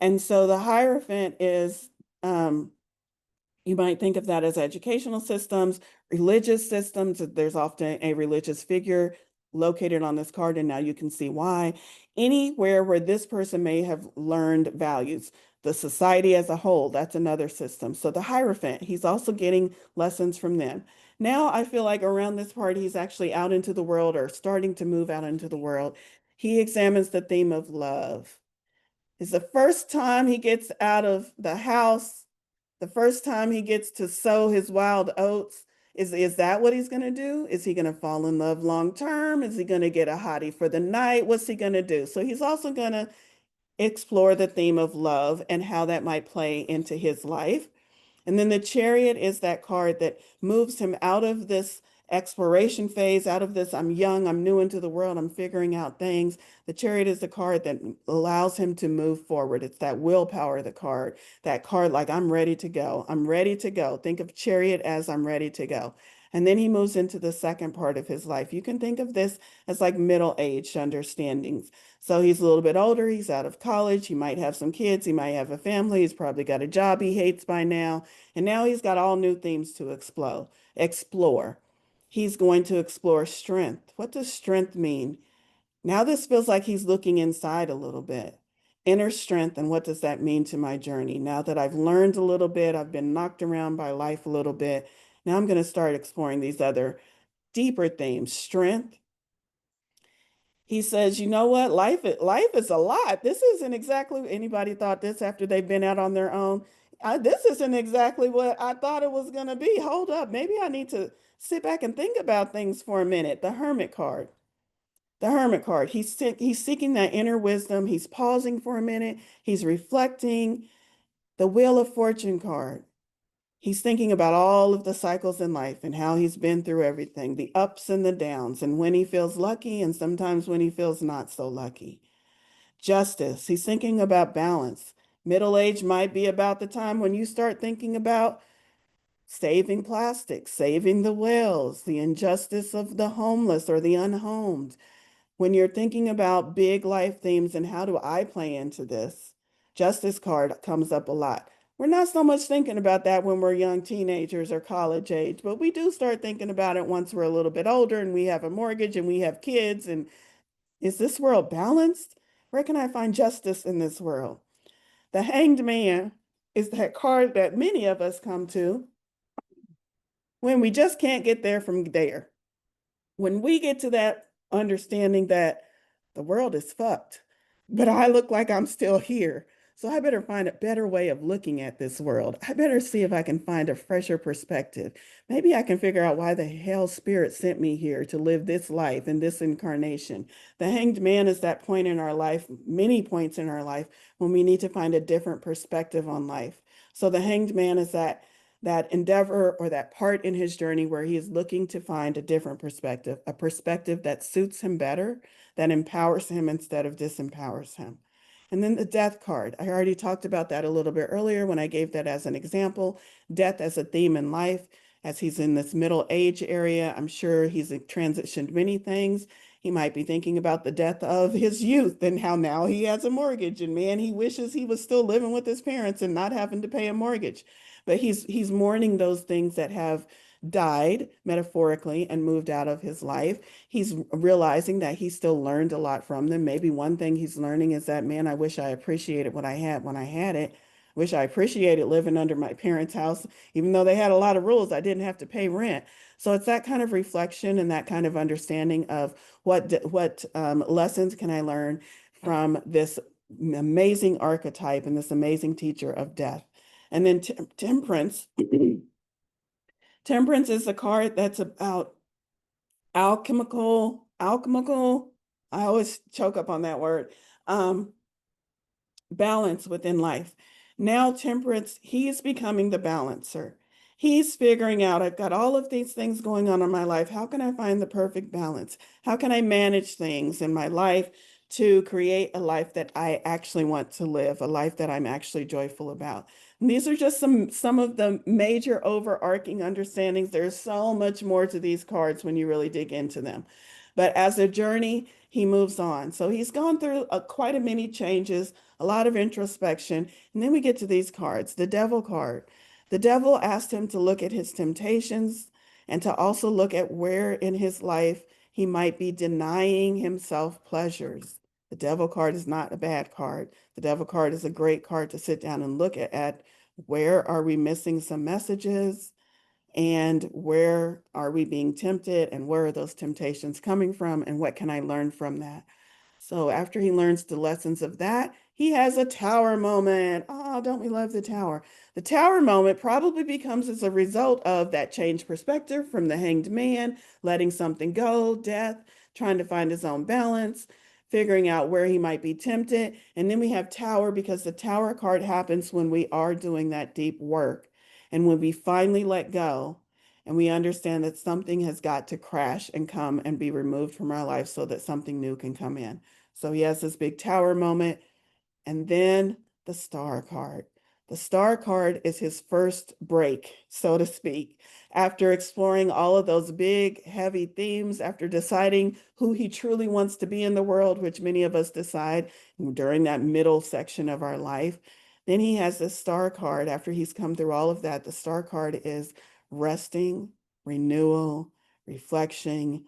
And so the Hierophant is, you might think of that as educational systems, religious systems. There's often a religious figure located on this card, and now you can see why. Anywhere where this person may have learned values. The society as a whole, that's another system. So the Hierophant, he's also getting lessons from them. Now I feel like around this part, he's actually out into the world or starting to move out into the world. He examines the theme of love. It's the first time he gets out of the house, the first time he gets to sow his wild oats. Is that what he's going to do? Is he going to fall in love long term? Is he going to get a hottie for the night? What's he going to do? So he's also going to explore the theme of love and how that might play into his life. And then the Chariot is that card that moves him out of this exploration phase, out of this, I'm young, I'm new into the world, I'm figuring out things. The Chariot is the card that allows him to move forward. It's that willpower, the card, that card like, I'm ready to go. I'm ready to go. Think of Chariot as I'm ready to go. And then he moves into the second part of his life. You can think of this as like middle-aged understandings. So he's a little bit older, he's out of college, he might have some kids, he might have a family, he's probably got a job he hates by now. And now he's got all new themes to explore. He's going to explore strength. What does strength mean? Now this feels like he's looking inside a little bit. Inner strength, and what does that mean to my journey? Now that I've learned a little bit, I've been knocked around by life a little bit. Now I'm going to start exploring these other deeper themes. Strength. He says, you know what? Life is a lot. This isn't exactly anybody thought this after they've been out on their own. This isn't exactly what I thought it was going to be. Hold up. Maybe I need to sit back and think about things for a minute. The Hermit card. The Hermit card. He's seeking that inner wisdom. He's pausing for a minute. He's reflecting. The Wheel of Fortune card. He's thinking about all of the cycles in life and how he's been through everything, the ups and the downs, and when he feels lucky and sometimes when he feels not so lucky. Justice, he's thinking about balance. Middle age might be about the time when you start thinking about saving plastic, saving the whales, the injustice of the homeless or the unhomed. When you're thinking about big life themes and how do I play into this, justice card comes up a lot. We're not so much thinking about that when we're young teenagers or college age, but we do start thinking about it once we're a little bit older and we have a mortgage and we have kids. And is this world balanced? Where can I find justice in this world? The Hanged Man is that card that many of us come to when we just can't get there from there. When we get to that understanding that the world is fucked, but I look like I'm still here. So I better find a better way of looking at this world. I better see if I can find a fresher perspective. Maybe I can figure out why the hell spirit sent me here to live this life in this incarnation. The Hanged Man is that point in our life, many points in our life, when we need to find a different perspective on life. So the Hanged Man is that endeavor or that part in his journey where he is looking to find a different perspective, a perspective that suits him better, that empowers him instead of disempowers him. And then the Death card. I already talked about that a little bit earlier when I gave that as an example. Death as a theme in life. As he's in this middle age area, I'm sure he's transitioned many things. He might be thinking about the death of his youth and how now he has a mortgage. And man, he wishes he was still living with his parents and not having to pay a mortgage. But he's mourning those things that have died metaphorically and moved out of his life. He's realizing that he still learned a lot from them. Maybe one thing he's learning is that, man, I wish I appreciated what I had when I had it. Wish I appreciated living under my parents' house, even though they had a lot of rules, I didn't have to pay rent. So it's that kind of reflection and that kind of understanding of what lessons can I learn from this amazing archetype and this amazing teacher of death. And then temperance. Temperance is a card that's about alchemical. I always choke up on that word. Um, balance within life. Now, temperance, he's becoming the balancer. He's figuring out, I've got all of these things going on in my life. How can I find the perfect balance? How can I manage things in my life to create a life that I actually want to live, a life that I'm actually joyful about? And these are just some of the major overarching understandings. There's so much more to these cards when you really dig into them. But as a journey, he moves on. So he's gone through quite a many changes, a lot of introspection. And then we get to these cards, the Devil card. The devil asked him to look at his temptations and to also look at where in his life he might be denying himself pleasures. The devil card is not a bad card. The devil card is a great card to sit down and look at where are we missing some messages and where are we being tempted and where are those temptations coming from and what can I learn from that? So after he learns the lessons of that, he has a tower moment. Oh, don't we love the tower? The tower moment probably becomes as a result of that changed perspective from the hanged man, letting something go, death, trying to find his own balance, figuring out where he might be tempted. And then we have tower because the tower card happens when we are doing that deep work. And when we finally let go and we understand that something has got to crash and come and be removed from our life so that something new can come in. So he has this big tower moment. And then the star card. The star card is his first break, so to speak. After exploring all of those big, heavy themes, after deciding who he truly wants to be in the world, which many of us decide during that middle section of our life, then he has the star card. After he's come through all of that, the star card is resting, renewal, reflection,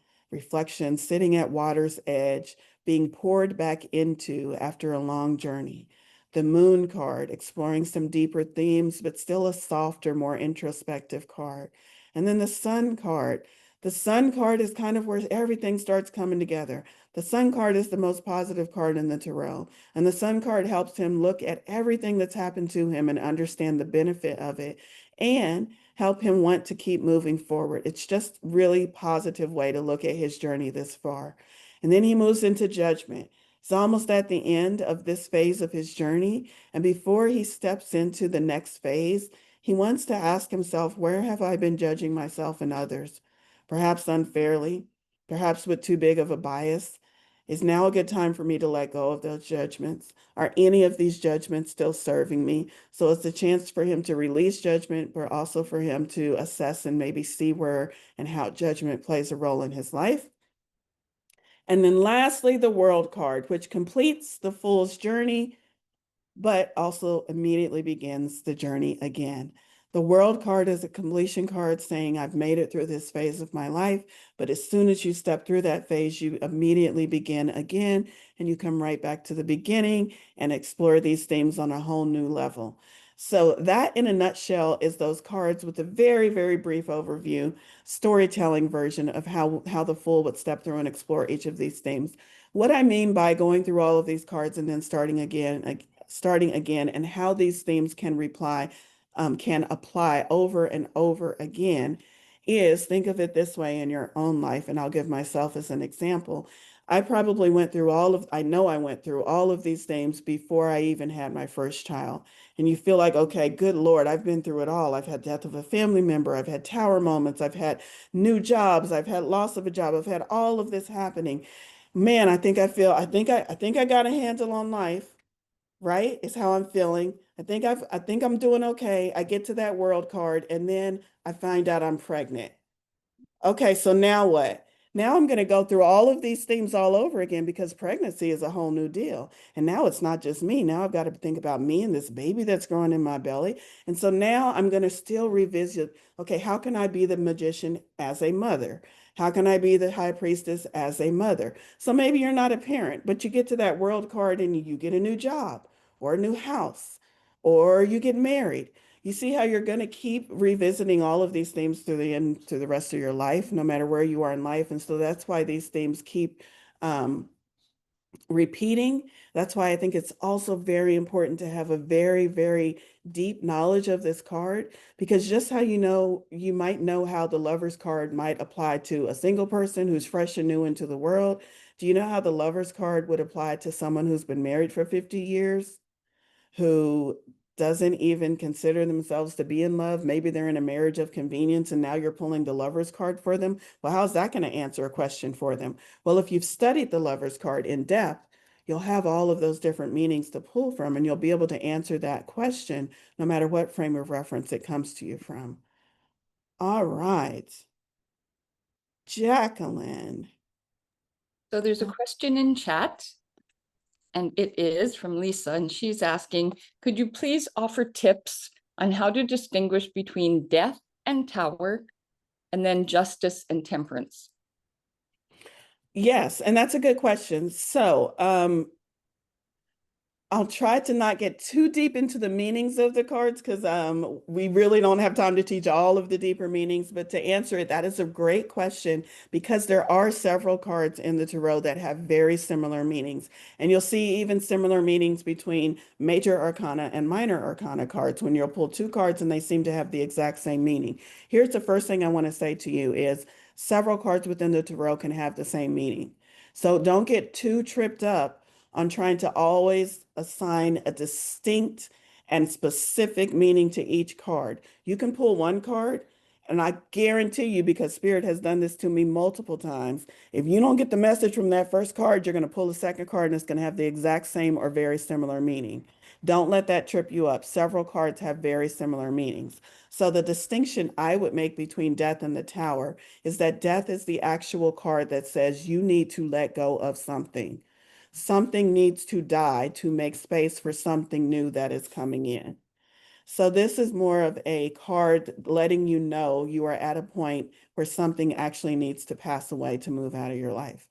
sitting at water's edge, being poured back into after a long journey. The moon card, exploring some deeper themes, but still a softer, more introspective card. And then the sun card. The sun card is kind of where everything starts coming together. The sun card is the most positive card in the tarot. And the sun card helps him look at everything that's happened to him and understand the benefit of it and help him want to keep moving forward. It's just really positive way to look at his journey this far. And then he moves into judgment. He's almost at the end of this phase of his journey. And before he steps into the next phase, he wants to ask himself, where have I been judging myself and others? Perhaps unfairly, perhaps with too big of a bias. Is now a good time for me to let go of those judgments? Are any of these judgments still serving me? So it's a chance for him to release judgment, but also for him to assess and maybe see where and how judgment plays a role in his life. And then lastly, the world card, which completes the fool's journey, but also immediately begins the journey again. The world card is a completion card saying, I've made it through this phase of my life. But as soon as you step through that phase, you immediately begin again and you come right back to the beginning and explore these themes on a whole new level. So that in a nutshell is those cards with a very, very brief overview, storytelling version of how the fool would step through and explore each of these themes. What I mean by going through all of these cards and then starting again and how these themes can apply over and over again is think of it this way in your own life. And I'll give myself as an example. I probably I know I went through all of these themes before I even had my first child. And you feel like, okay, good Lord, I've been through it all. I've had death of a family member. I've had tower moments. I've had new jobs. I've had loss of a job. I've had all of this happening. Man, I think I got a handle on life, right? Is how I'm feeling. I think I'm doing okay. I get to that world card and then I find out I'm pregnant. Okay, so now what? Now I'm going to go through all of these themes all over again because pregnancy is a whole new deal. And now it's not just me. Now I've got to think about me and this baby that's growing in my belly. And so now I'm going to still revisit, okay, how can I be the magician as a mother? How can I be the high priestess as a mother? So maybe you're not a parent, but you get to that world card and you get a new job or a new house or you get married. You see how you're going to keep revisiting all of these themes through the rest of your life, no matter where you are in life. And so that's why these themes keep um, repeating. That's why I think it's also very important to have a very, very deep knowledge of this card, because just how you might know how the lover's card might apply to a single person who's fresh and new into the world. Do you know how the lover's card would apply to someone who's been married for 50 years? Who doesn't even consider themselves to be in love. Maybe they're in a marriage of convenience and now you're pulling the lover's card for them. Well, how's that going to answer a question for them? Well, if you've studied the lover's card in depth, you'll have all of those different meanings to pull from and you'll be able to answer that question no matter what frame of reference it comes to you from. All right. Jacqueline. So there's a question in chat, and it is from Lisa, and she's asking, could you please offer tips on how to distinguish between death and tower, and then justice and temperance? Yes, and that's a good question. So, I'll try to not get too deep into the meanings of the cards because we really don't have time to teach all of the deeper meanings. But to answer it, that is a great question because there are several cards in the tarot that have very similar meanings. And you'll see even similar meanings between major arcana and minor arcana cards when you'll pull two cards and they seem to have the exact same meaning. Here's the first thing I want to say to you is several cards within the tarot can have the same meaning. So don't get too tripped up on trying to always assign a distinct and specific meaning to each card. You can pull one card, and I guarantee you, because Spirit has done this to me multiple times, if you don't get the message from that first card, you're going to pull a second card and it's going to have the exact same or very similar meaning. Don't let that trip you up. Several cards have very similar meanings. So the distinction I would make between Death and the Tower is that Death is the actual card that says you need to let go of something. Something needs to die to make space for something new that is coming in. So this is more of a card letting you know you are at a point where something actually needs to pass away to move out of your life.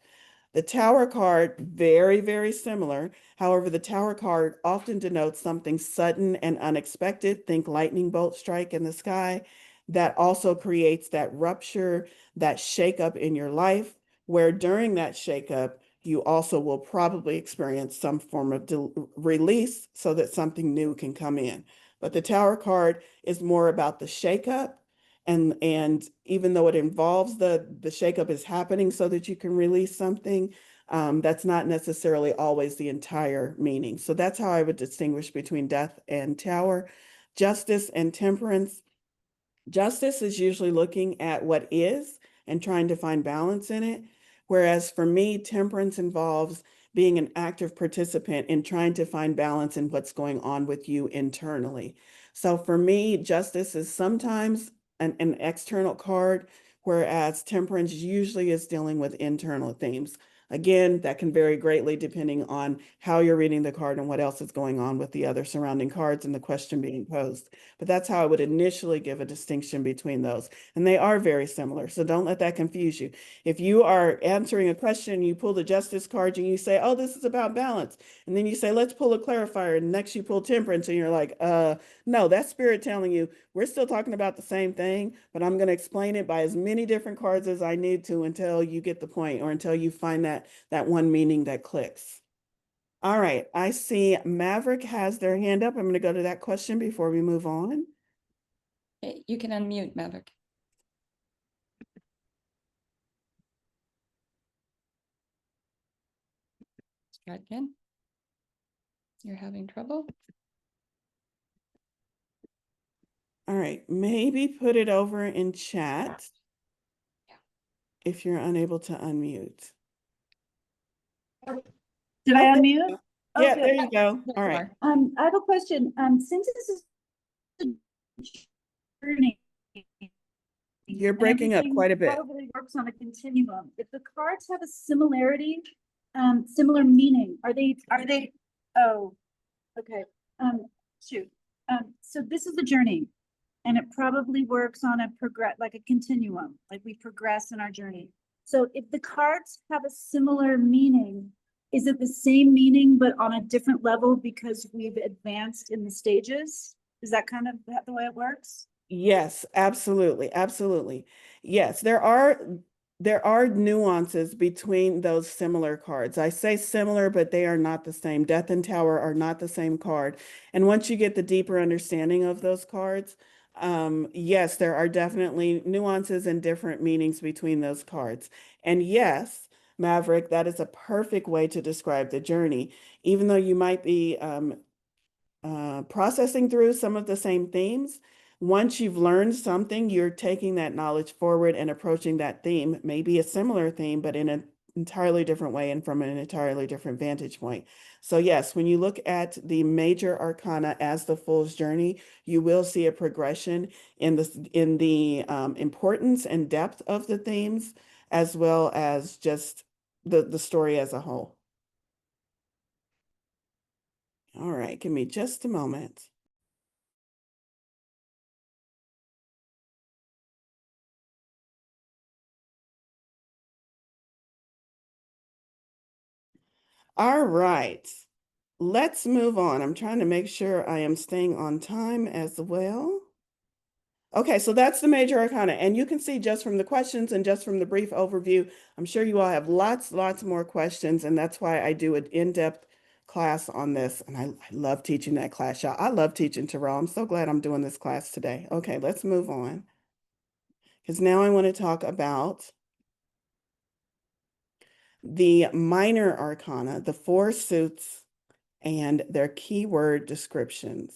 The tower card, very, very similar. However, the tower card often denotes something sudden and unexpected. Think lightning bolt strike in the sky. That also creates that rupture, that shakeup in your life, where during that shakeup, you also will probably experience some form of release so that something new can come in. But the tower card is more about the shakeup and even though it involves the shakeup is happening so that you can release something, that's not necessarily always the entire meaning. So that's how I would distinguish between death and tower. Justice and temperance. Justice is usually looking at what is and trying to find balance in it. Whereas for me, temperance involves being an active participant in trying to find balance in what's going on with you internally. So for me, justice is sometimes an external card, whereas temperance usually is dealing with internal themes. Again, that can vary greatly depending on how you're reading the card and what else is going on with the other surrounding cards and the question being posed. But that's how I would initially give a distinction between those. And they are very similar. So don't let that confuse you. If you are answering a question, you pull the justice card and you say, oh, this is about balance. And then you say, let's pull a clarifier. And next you pull temperance and you're like, no, that's spirit telling you we're still talking about the same thing, but I'm going to explain it by as many different cards as I need to until you get the point or until you find that one meaning that clicks. All right, I see Maverick has their hand up. I'm going to go to that question before we move on. Okay, you can unmute, Maverick. Let's try again. You're having trouble? All right, maybe put it over in chat Yeah. if you're unable to unmute. Did I unmute? Yeah, Okay. there you go. There All you right. are. I have a question. Since this is a journey You're and breaking up everything quite a bit. probably works on a continuum, if the cards have a similarity, similar meaning, oh, okay. Shoot. So this is a journey and it probably works on a like a continuum, like we progress in our journey. So if the cards have a similar meaning, is it the same meaning but on a different level because we've advanced in the stages? Is that kind of the way it works? Yes, absolutely. Absolutely. Yes, there are nuances between those similar cards. I say similar, but they are not the same. Death and Tower are not the same card. And once you get the deeper understanding of those cards, yes, there are definitely nuances and different meanings between those cards. And yes, Maverick, that is a perfect way to describe the journey. Even though you might be processing through some of the same themes. Once you've learned something, you're taking that knowledge forward and approaching that theme, maybe a similar theme, but in an entirely different way and from an entirely different vantage point. So yes, when you look at the major arcana as the Fool's Journey, you will see a progression in the importance and depth of the themes, as well as just the story as a whole. All right, give me just a moment. All right. Let's move on. I'm trying to make sure I am staying on time as well. Okay, so that's the major arcana. And you can see just from the questions and just from the brief overview, I'm sure you all have lots more questions. And that's why I do an in-depth class on this. And I love teaching that class, y'all. I love teaching tarot. I'm so glad I'm doing this class today. Okay, let's move on. Because now I want to talk about the minor arcana, the 4 suits and their keyword descriptions.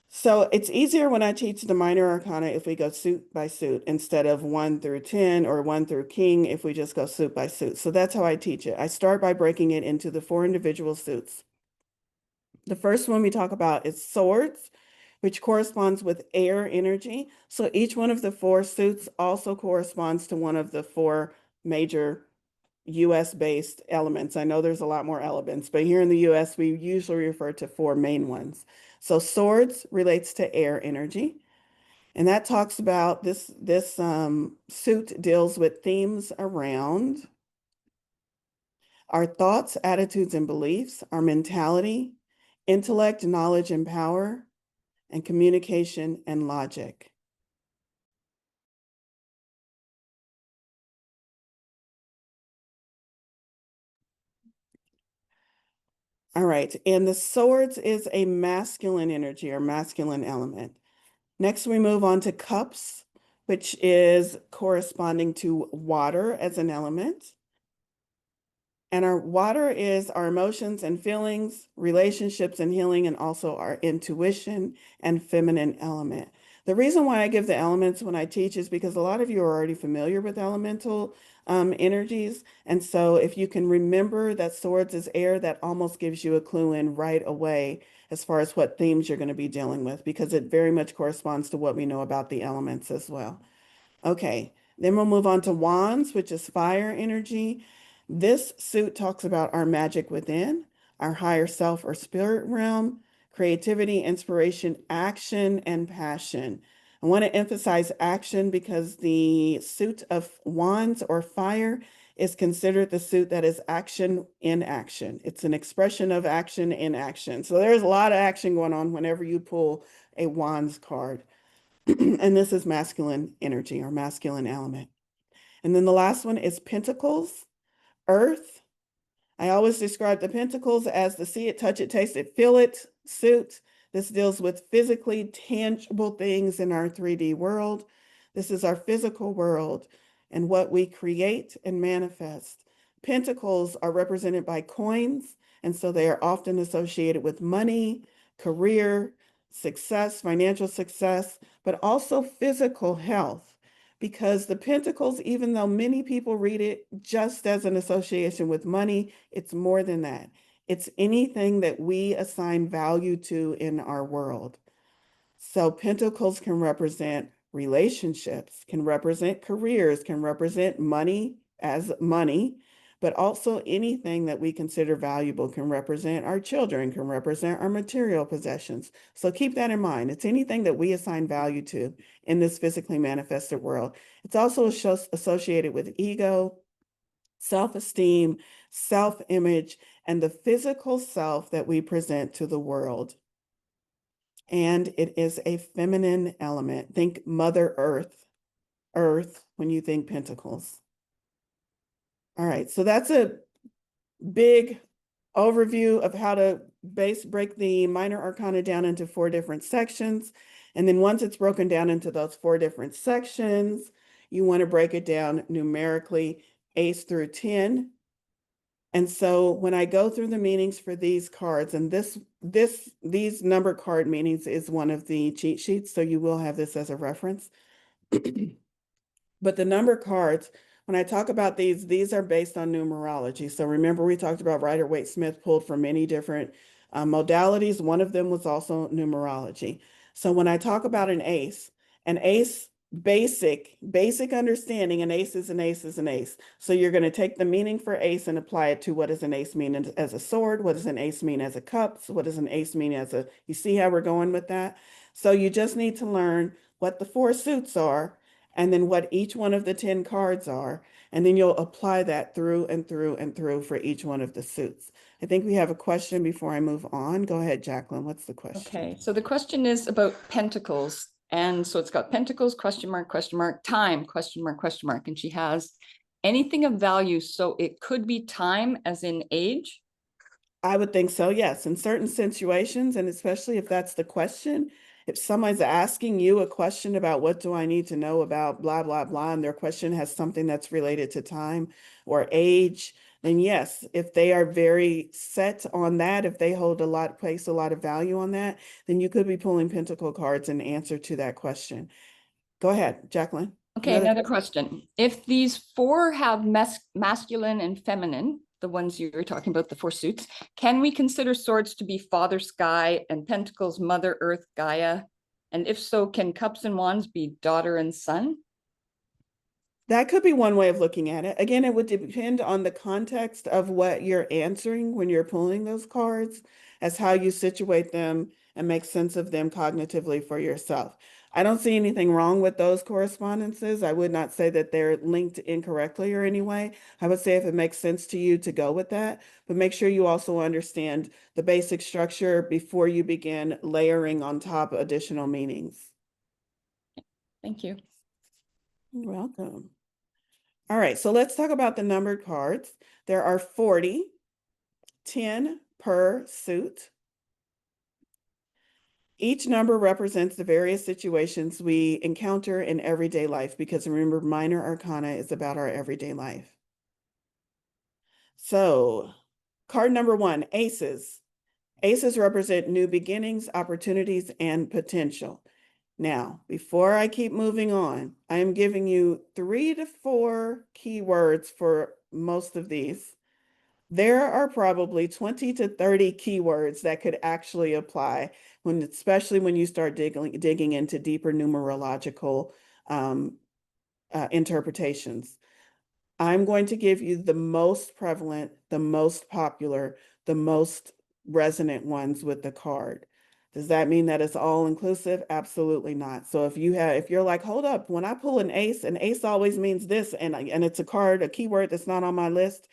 So it's easier when I teach the minor arcana if we go suit by suit instead of 1 through 10 or 1 through king if we just go suit by suit. So that's how I teach it. I start by breaking it into the 4 individual suits. The first one we talk about is swords, which corresponds with air energy. So each one of the 4 suits also corresponds to one of the 4 major US-based elements. I know there's a lot more elements, but here in the US, we usually refer to 4 main ones. So swords relates to air energy. And that talks about this suit deals with themes around our thoughts, attitudes, and beliefs, our mentality, intellect, knowledge, and power, and communication and logic. All right, and the swords is a masculine energy or masculine element. Next, we move on to cups, which is corresponding to water as an element. And our water is our emotions and feelings, relationships and healing, and also our intuition and feminine element. The reason why I give the elements when I teach is because a lot of you are already familiar with elemental energies. And so if you can remember that swords is air, that almost gives you a clue in right away as far as what themes you're going to be dealing with, because it very much corresponds to what we know about the elements as well. Okay, then we'll move on to wands, which is fire energy. This suit talks about our magic within, our higher self or spirit realm, creativity, inspiration, action, and passion. I want to emphasize action because the suit of wands or fire is considered the suit that is action in action. It's an expression of action in action. So there's a lot of action going on whenever you pull a wands card. And this is masculine energy or masculine element. And then the last one is pentacles, earth. I always describe the pentacles as the see it, touch it, taste it, feel it suit. This deals with physically tangible things in our 3D world. This is our physical world and what we create and manifest. Pentacles are represented by coins, and so they are often associated with money, career, success, financial success, but also physical health. Because the pentacles, even though many people read it just as an association with money, it's more than that. It's anything that we assign value to in our world. So pentacles can represent relationships, can represent careers, can represent money as money, but also anything that we consider valuable can represent our children, can represent our material possessions. So keep that in mind. It's anything that we assign value to in this physically manifested world. It's also associated with ego, self-esteem, self-image, and the physical self that we present to the world. And it is a feminine element. Think Mother Earth, when you think pentacles. All right, so that's a big overview of how to break the minor arcana down into 4 different sections. And then once it's broken down into those 4 different sections, you want to break it down numerically, ace through 10. And so when I go through the meanings for these cards, and these number card meanings is one of the cheat sheets, so you will have this as a reference. But the number cards, when I talk about these are based on numerology. So remember, we talked about Rider-Waite-Smith pulled from many different modalities. One of them was also numerology. So when I talk about an ace, basic understanding, an ace is an ace is an ace. So you're going to take the meaning for ace and apply it to what does an ace mean as a sword? What does an ace mean as a cup? So what does an ace mean as you see how we're going with that? So you just need to learn what the 4 suits are and then what each one of the 10 cards are, and then you'll apply that through and through and through for each one of the suits. I think we have a question before I move on. Go ahead, Jacqueline. What's the question? Okay, so the question is about pentacles. And so it's got pentacles, time, question mark. And she has anything of value. So it could be time as in age. I would think so, yes. In certain situations, and especially if that's the question, if somebody's asking you a question about what do I need to know about blah, blah, blah, and their question has something that's related to time or age, then yes, if they are very set on that, if they place a lot of value on that, then you could be pulling pentacle cards in answer to that question. Go ahead, Jacqueline. Okay, another question. If these four have masculine and feminine, the ones you were talking about, the four suits, can we consider swords to be Father Sky and pentacles Mother Earth Gaia? And if so, can cups and wands be daughter and son? That could be one way of looking at it. Again, it would depend on the context of what you're answering when you're pulling those cards, as how you situate them and make sense of them cognitively for yourself. I don't see anything wrong with those correspondences. I would not say that they're linked incorrectly or any way. I would say if it makes sense to you to go with that, but make sure you also understand the basic structure before you begin layering on top additional meanings. Thank you. You're welcome. All right, so let's talk about the numbered cards. There are 40, 10 per suit. Each number represents the various situations we encounter in everyday life, because remember, minor arcana is about our everyday life. So, card number 1, aces. Aces represent new beginnings, opportunities, and potential. Now, before I keep moving on, I am giving you 3 to 4 keywords for most of these. There are probably 20 to 30 keywords that could actually apply especially when you start digging into deeper numerological interpretations. I'm going to give you the most prevalent, the most popular, the most resonant ones with the card. Does that mean that it's all inclusive? Absolutely not. So if you're like, hold up, when I pull an ace always means this, and it's a keyword that's not on my list,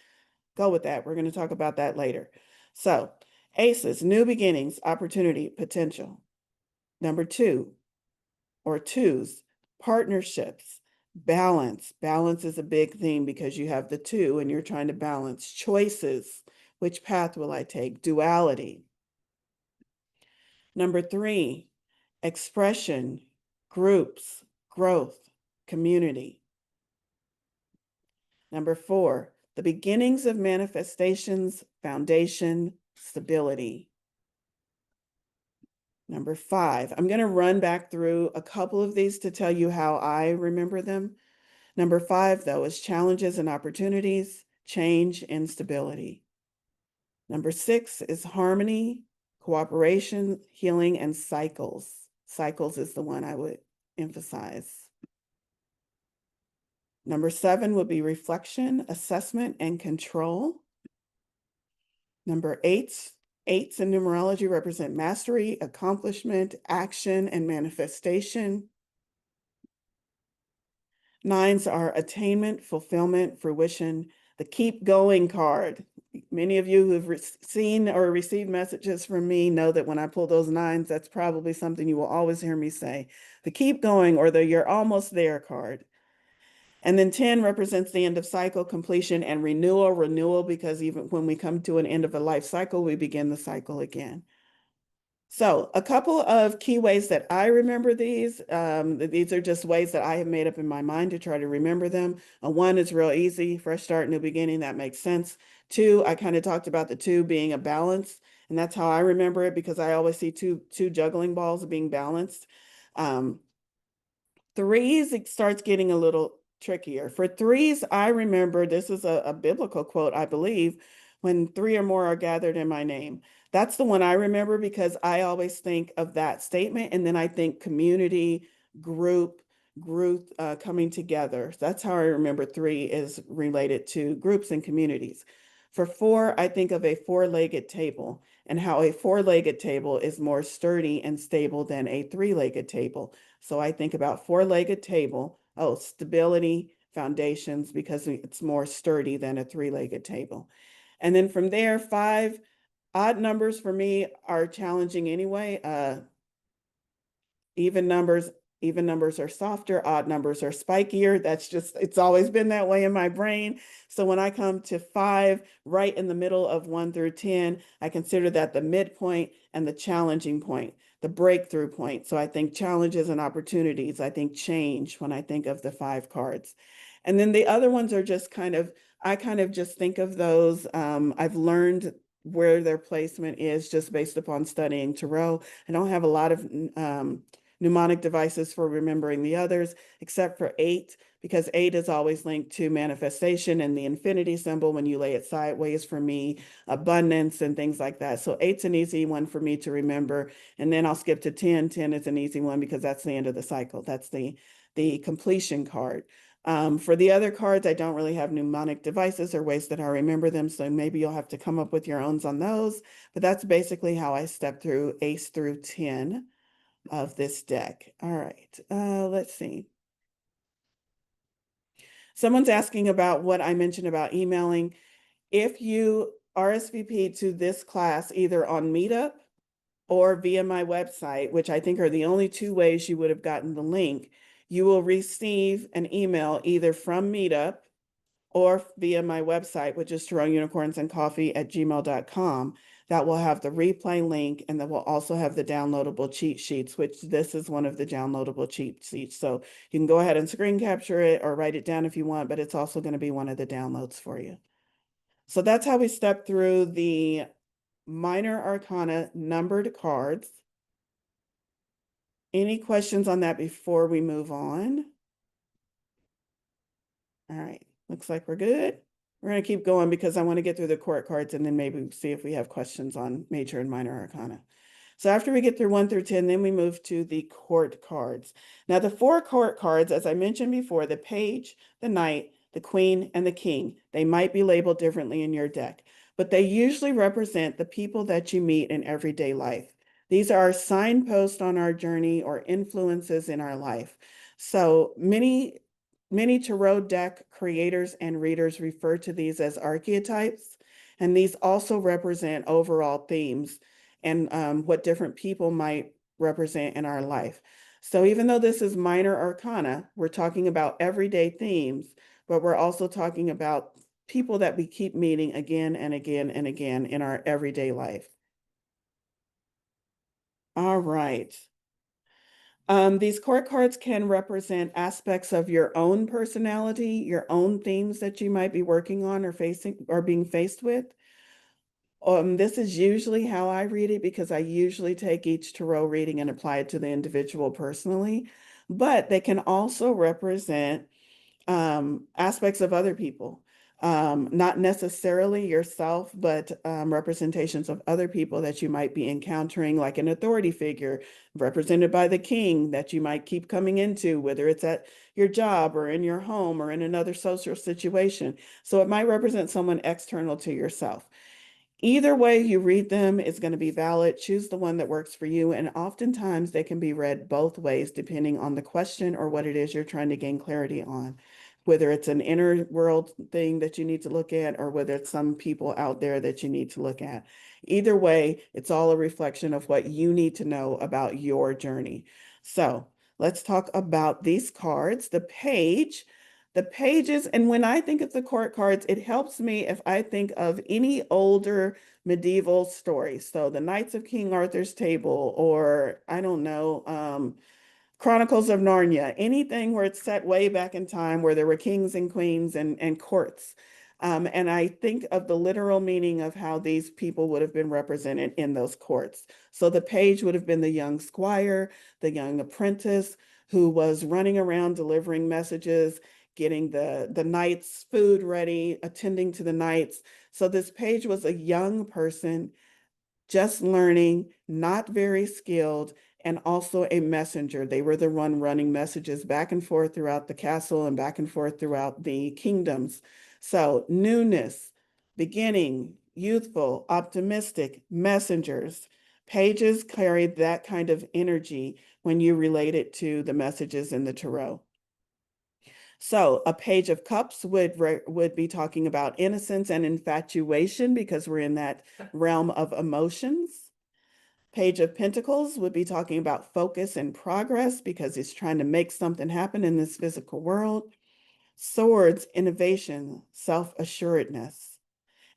go with that. We're going to talk about that later. So aces, new beginnings, opportunity, potential. Number 2, or twos, partnerships, balance. Balance is a big theme because you have the 2 and you're trying to balance. Choices, which path will I take? Duality. Number 3, expression, groups, growth, community. Number 4, the beginnings of manifestations, foundation, stability. Number 5, I'm going to run back through a couple of these to tell you how I remember them. Number 5, though, is challenges and opportunities, change and stability. Number 6 is harmony, cooperation, healing, and cycles. Cycles is the one I would emphasize. Number 7 would be reflection, assessment, and control. Number 8, eights in numerology represent mastery, accomplishment, action, and manifestation. 9s are attainment, fulfillment, fruition. The keep going card. Many of you who have seen or received messages from me know that when I pull those 9s, that's probably something you will always hear me say. The keep going, or the you're almost there card. And then 10 represents the end of cycle, completion, and renewal, because even when we come to an end of a life cycle, we begin the cycle again. So a couple of key ways that I remember these. These are just ways that I have made up in my mind to try to remember them. 1 is real easy, fresh start, new beginning. That makes sense. 2, I kind of talked about the 2 being a balance, and that's how I remember it, because I always see two juggling balls being balanced. 3s, it starts getting a little trickier. For 3s, I remember, this is a biblical quote, I believe, when 3 or more are gathered in my name. That's the one I remember, because I always think of that statement, and then I think community, group coming together. That's how I remember 3 is related to groups and communities. For 4, I think of a 4-legged table, and how a 4-legged table is more sturdy and stable than a 3-legged table. So I think about 4-legged table, Oh, stability, foundations, because it's more sturdy than a three-legged table. And then from there, 5 odd numbers for me are challenging anyway. Even numbers, even numbers are softer, odd numbers are spikier. That's just, it's always been that way in my brain. So when I come to 5, right in the middle of 1 through 10, I consider that the midpoint and the challenging point, the breakthrough point. So I think challenges and opportunities. I think change when I think of the 5 cards. And then the other ones are just kind of, I kind of just think of those. I've learned where their placement is just based upon studying tarot. I don't have a lot of mnemonic devices for remembering the others, except for 8, because 8 is always linked to manifestation and the infinity symbol when you lay it sideways for me, abundance and things like that. So 8's an easy one for me to remember. And then I'll skip to 10. 10 is an easy one because that's the end of the cycle. That's the completion card. For the other cards, I don't really have mnemonic devices or ways that I remember them. So maybe you'll have to come up with your own on those. But that's basically how I step through ace through 10 of this deck. All right, let's see. Someone's asking about what I mentioned about emailing. If you RSVP to this class, either on Meetup or via my website, which I think are the only 2 ways you would have gotten the link, you will receive an email either from Meetup or via my website, which is TaroUnicornsandCoffee@gmail.com. That will have the replay link, and that will also have the downloadable cheat sheets, which this is one of the downloadable cheat sheets. So you can go ahead and screen capture it or write it down if you want, but it's also going to be one of the downloads for you. So that's how we step through the minor arcana numbered cards. Any questions on that before we move on? All right, looks like we're good. We're going to keep going because I want to get through the court cards and then maybe see if we have questions on major and minor arcana. So after we get through 1 through 10, then we move to the court cards. Now the 4 court cards, as I mentioned before, the page, the knight, the queen, and the king, they might be labeled differently in your deck, but they usually represent the people that you meet in everyday life. These are signposts on our journey or influences in our life. So many tarot deck creators and readers refer to these as archetypes, and these also represent overall themes and what different people might represent in our life. So even though this is minor arcana, we're talking about everyday themes, but we're also talking about people that we keep meeting again and again and again in our everyday life. All right. These court cards can represent aspects of your own personality, your own themes that you might be working on or facing or being faced with. This is usually how I read it because I usually take each tarot reading and apply it to the individual personally, but they can also represent aspects of other people. Not necessarily yourself, but representations of other people that you might be encountering, like an authority figure represented by the king that you might keep coming into, whether it's at your job or in your home or in another social situation. So it might represent someone external to yourself. Either way you read them is going to be valid. Choose the one that works for you. And oftentimes they can be read both ways, depending on the question or what it is you're trying to gain clarity on, whether it's an inner world thing that you need to look at or whether it's some people out there that you need to look at. Either way, it's all a reflection of what you need to know about your journey. So let's talk about these cards. The pages, and when I think of the court cards, it helps me if I think of any older medieval stories. So the Knights of King Arthur's Table, or I don't know, Chronicles of Narnia, anything where it's set way back in time where there were kings and queens and courts. And I think of the literal meaning of how these people would have been represented in those courts. So the page would have been the young squire, the young apprentice who was running around delivering messages, getting the knights food ready, attending to the knights. So this page was a young person just learning, not very skilled, and also a messenger. They were the one running messages back and forth throughout the castle and back and forth throughout the kingdoms. So newness, beginning, youthful, optimistic, messengers. Pages carried that kind of energy when you relate it to the messages in the tarot. So a page of cups would be talking about innocence and infatuation because we're in that realm of emotions. Page of Pentacles would be talking about focus and progress because he's trying to make something happen in this physical world. Swords, innovation, self-assuredness.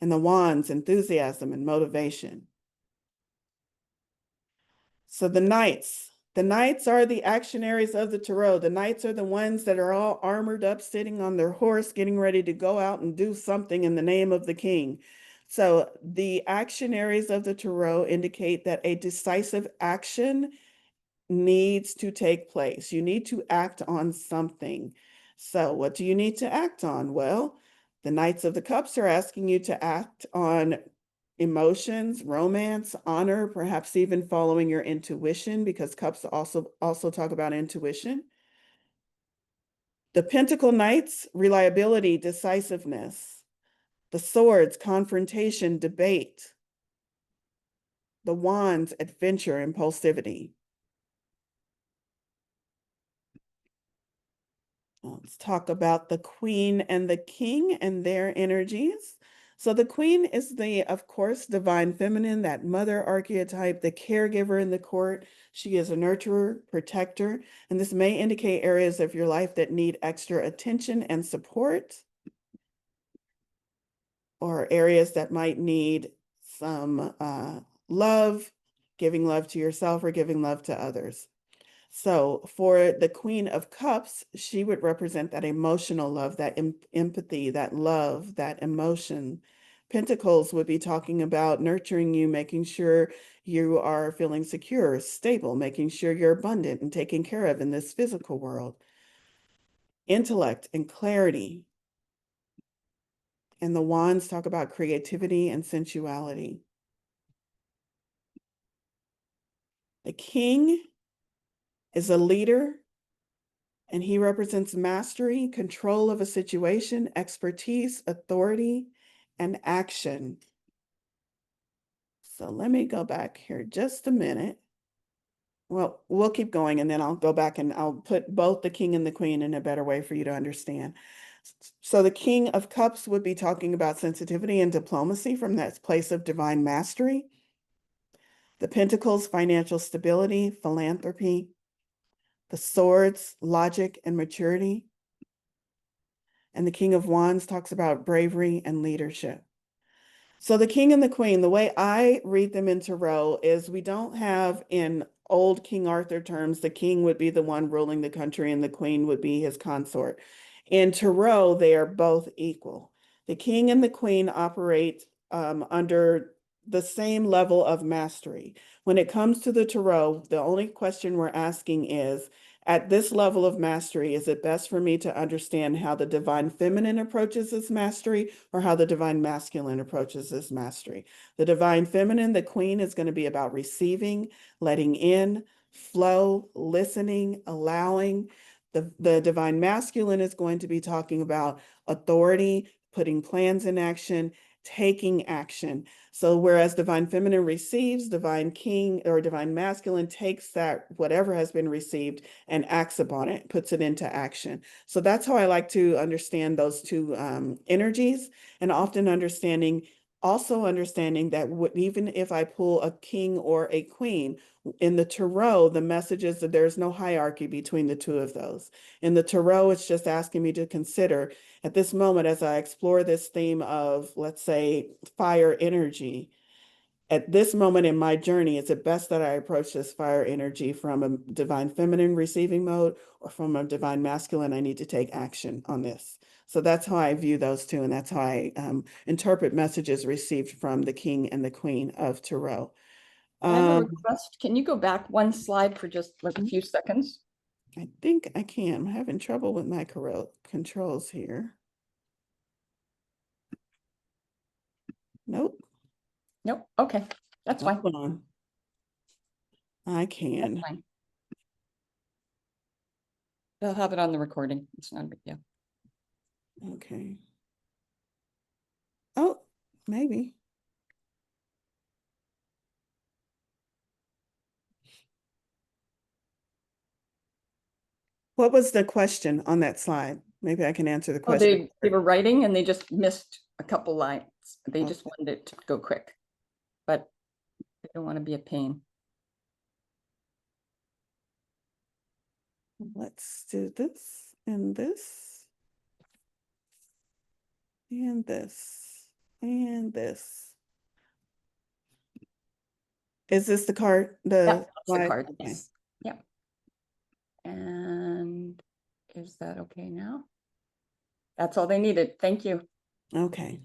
And the Wands, enthusiasm and motivation. So the Knights are the actionaries of the tarot. The Knights are the ones that are all armored up, sitting on their horse, getting ready to go out and do something in the name of the king. So the actionaries of the tarot indicate that a decisive action needs to take place. You need to act on something. So what do you need to act on? Well, the Knights of the Cups are asking you to act on emotions, romance, honor, perhaps even following your intuition, because cups also talk about intuition. The Pentacle Knights, reliability, decisiveness. The Swords, confrontation, debate. The Wands, adventure, impulsivity. Let's talk about the Queen and the King and their energies. So the Queen is of course, divine feminine, that mother archetype, the caregiver in the court. She is a nurturer, protector, and this may indicate areas of your life that need extra attention and support, or areas that might need some love, giving love to yourself or giving love to others. So for the Queen of Cups, she would represent that emotional love, that empathy, that love, that emotion. Pentacles would be talking about nurturing you, making sure you are feeling secure, stable, making sure you're abundant and taken care of in this physical world. Intellect and clarity. And the Wands talk about creativity and sensuality. The King is a leader, and he represents mastery, control of a situation, expertise, authority, and action. So let me go back here just a minute. Well, we'll keep going and then I'll go back and I'll put both the King and the Queen in a better way for you to understand. So the King of Cups would be talking about sensitivity and diplomacy from that place of divine mastery. The Pentacles, financial stability, philanthropy. The Swords, logic and maturity. And the King of Wands talks about bravery and leadership. So the King and the Queen, the way I read them in tarot is we don't have, in old King Arthur terms, the king would be the one ruling the country and the queen would be his consort. In tarot, they are both equal. The king and the queen operate under the same level of mastery. When it comes to the tarot, the only question we're asking is, at this level of mastery, is it best for me to understand how the divine feminine approaches this mastery or how the divine masculine approaches this mastery? The divine feminine, the queen, is going to be about receiving, letting in, flow, listening, allowing. The divine masculine is going to be talking about authority, putting plans in action, taking action. So whereas divine feminine receives, divine king or divine masculine takes that whatever has been received and acts upon it, puts it into action. So that's how I like to understand those two energies, and often also understanding that even if I pull a king or a queen, in the tarot, the message is that there's no hierarchy between the two of those. In the tarot, it's just asking me to consider at this moment, as I explore this theme of, let's say, fire energy, at this moment in my journey, is it best that I approach this fire energy from a divine feminine receiving mode or from a divine masculine? I need to take action on this. So that's how I view those two, and that's how I interpret messages received from the king and the queen of tarot. I have a request. Can you go back one slide for just like a few seconds? I think I can. I'm having trouble with my controls here. Nope. Nope. Okay, that's fine. Hold on. I That's can. fine. They'll have it on the recording. It's not a big deal. Okay. Oh, maybe. What was the question on that slide? Maybe I can answer the Oh, question. they were writing and they just missed a couple lines. They Oh. just wanted it to go quick, but they don't want to be a pain. Let's do this and this and this and this. Is this the card? Yeah, The that's the slide? card. Okay. Yes. Yeah. And is that okay now? That's all they needed. Thank you. Okay.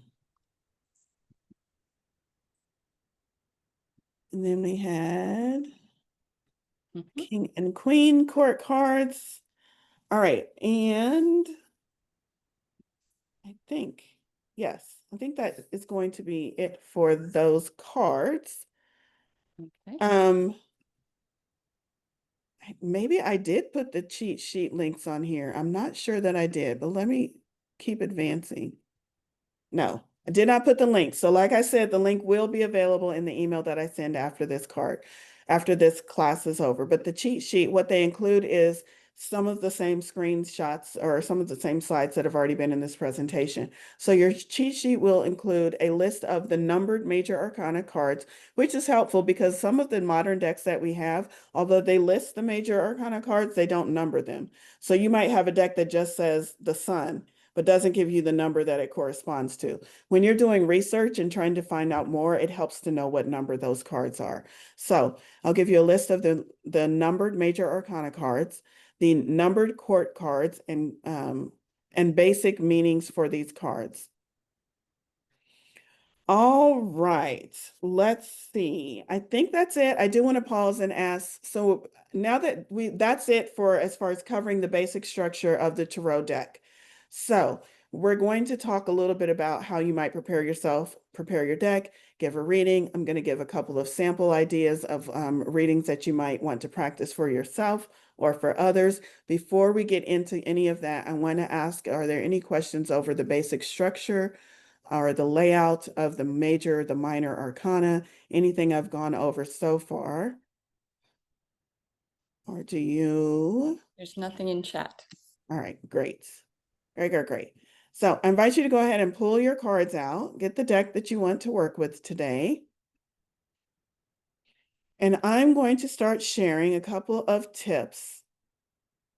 And then we had Mhm. King and Queen court cards. All right. And I think, yes, I think that is going to be it for those cards. Okay. Maybe I did put the cheat sheet links on here. I'm not sure that I did, but let me keep advancing. No, I did not put the link. So like I said, the link will be available in the email that I send after this after this class is over. But the cheat sheet, what they include is some of the same screenshots or some of the same slides that have already been in this presentation. So your cheat sheet will include a list of the numbered major arcana cards, which is helpful because some of the modern decks that we have, although they list the major arcana cards, they don't number them. So you might have a deck that just says the sun, but doesn't give you the number that it corresponds to. When you're doing research and trying to find out more, it helps to know what number those cards are. So I'll give you a list of the numbered major arcana cards, the numbered court cards, and basic meanings for these cards. All right, let's see. I think that's it. I do want to pause and ask. So now that that's it for as far as covering the basic structure of the tarot deck. So we're going to talk a little bit about how you might prepare yourself, prepare your deck, give a reading. I'm going to give a couple of sample ideas of readings that you might want to practice for yourself or for others. Before we get into any of that, I want to ask, are there any questions over the basic structure or the layout of the major, the minor arcana, anything I've gone over so far? Or do you? There's nothing in chat. All right, great. Great, great, great. So I invite you to go ahead and pull your cards out, get the deck that you want to work with today. And I'm going to start sharing a couple of tips,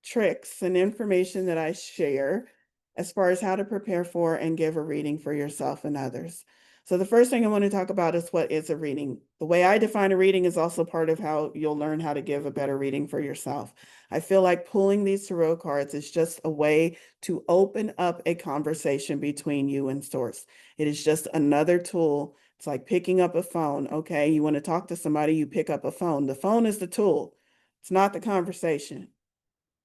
tricks, and information that I share as far as how to prepare for and give a reading for yourself and others. So the first thing I want to talk about is what is a reading. The way I define a reading is also part of how you'll learn how to give a better reading for yourself. I feel like pulling these tarot cards is just a way to open up a conversation between you and source. It is just another tool. It's like picking up a phone. Okay, you want to talk to somebody, you pick up a phone. The phone is the tool. It's not the conversation.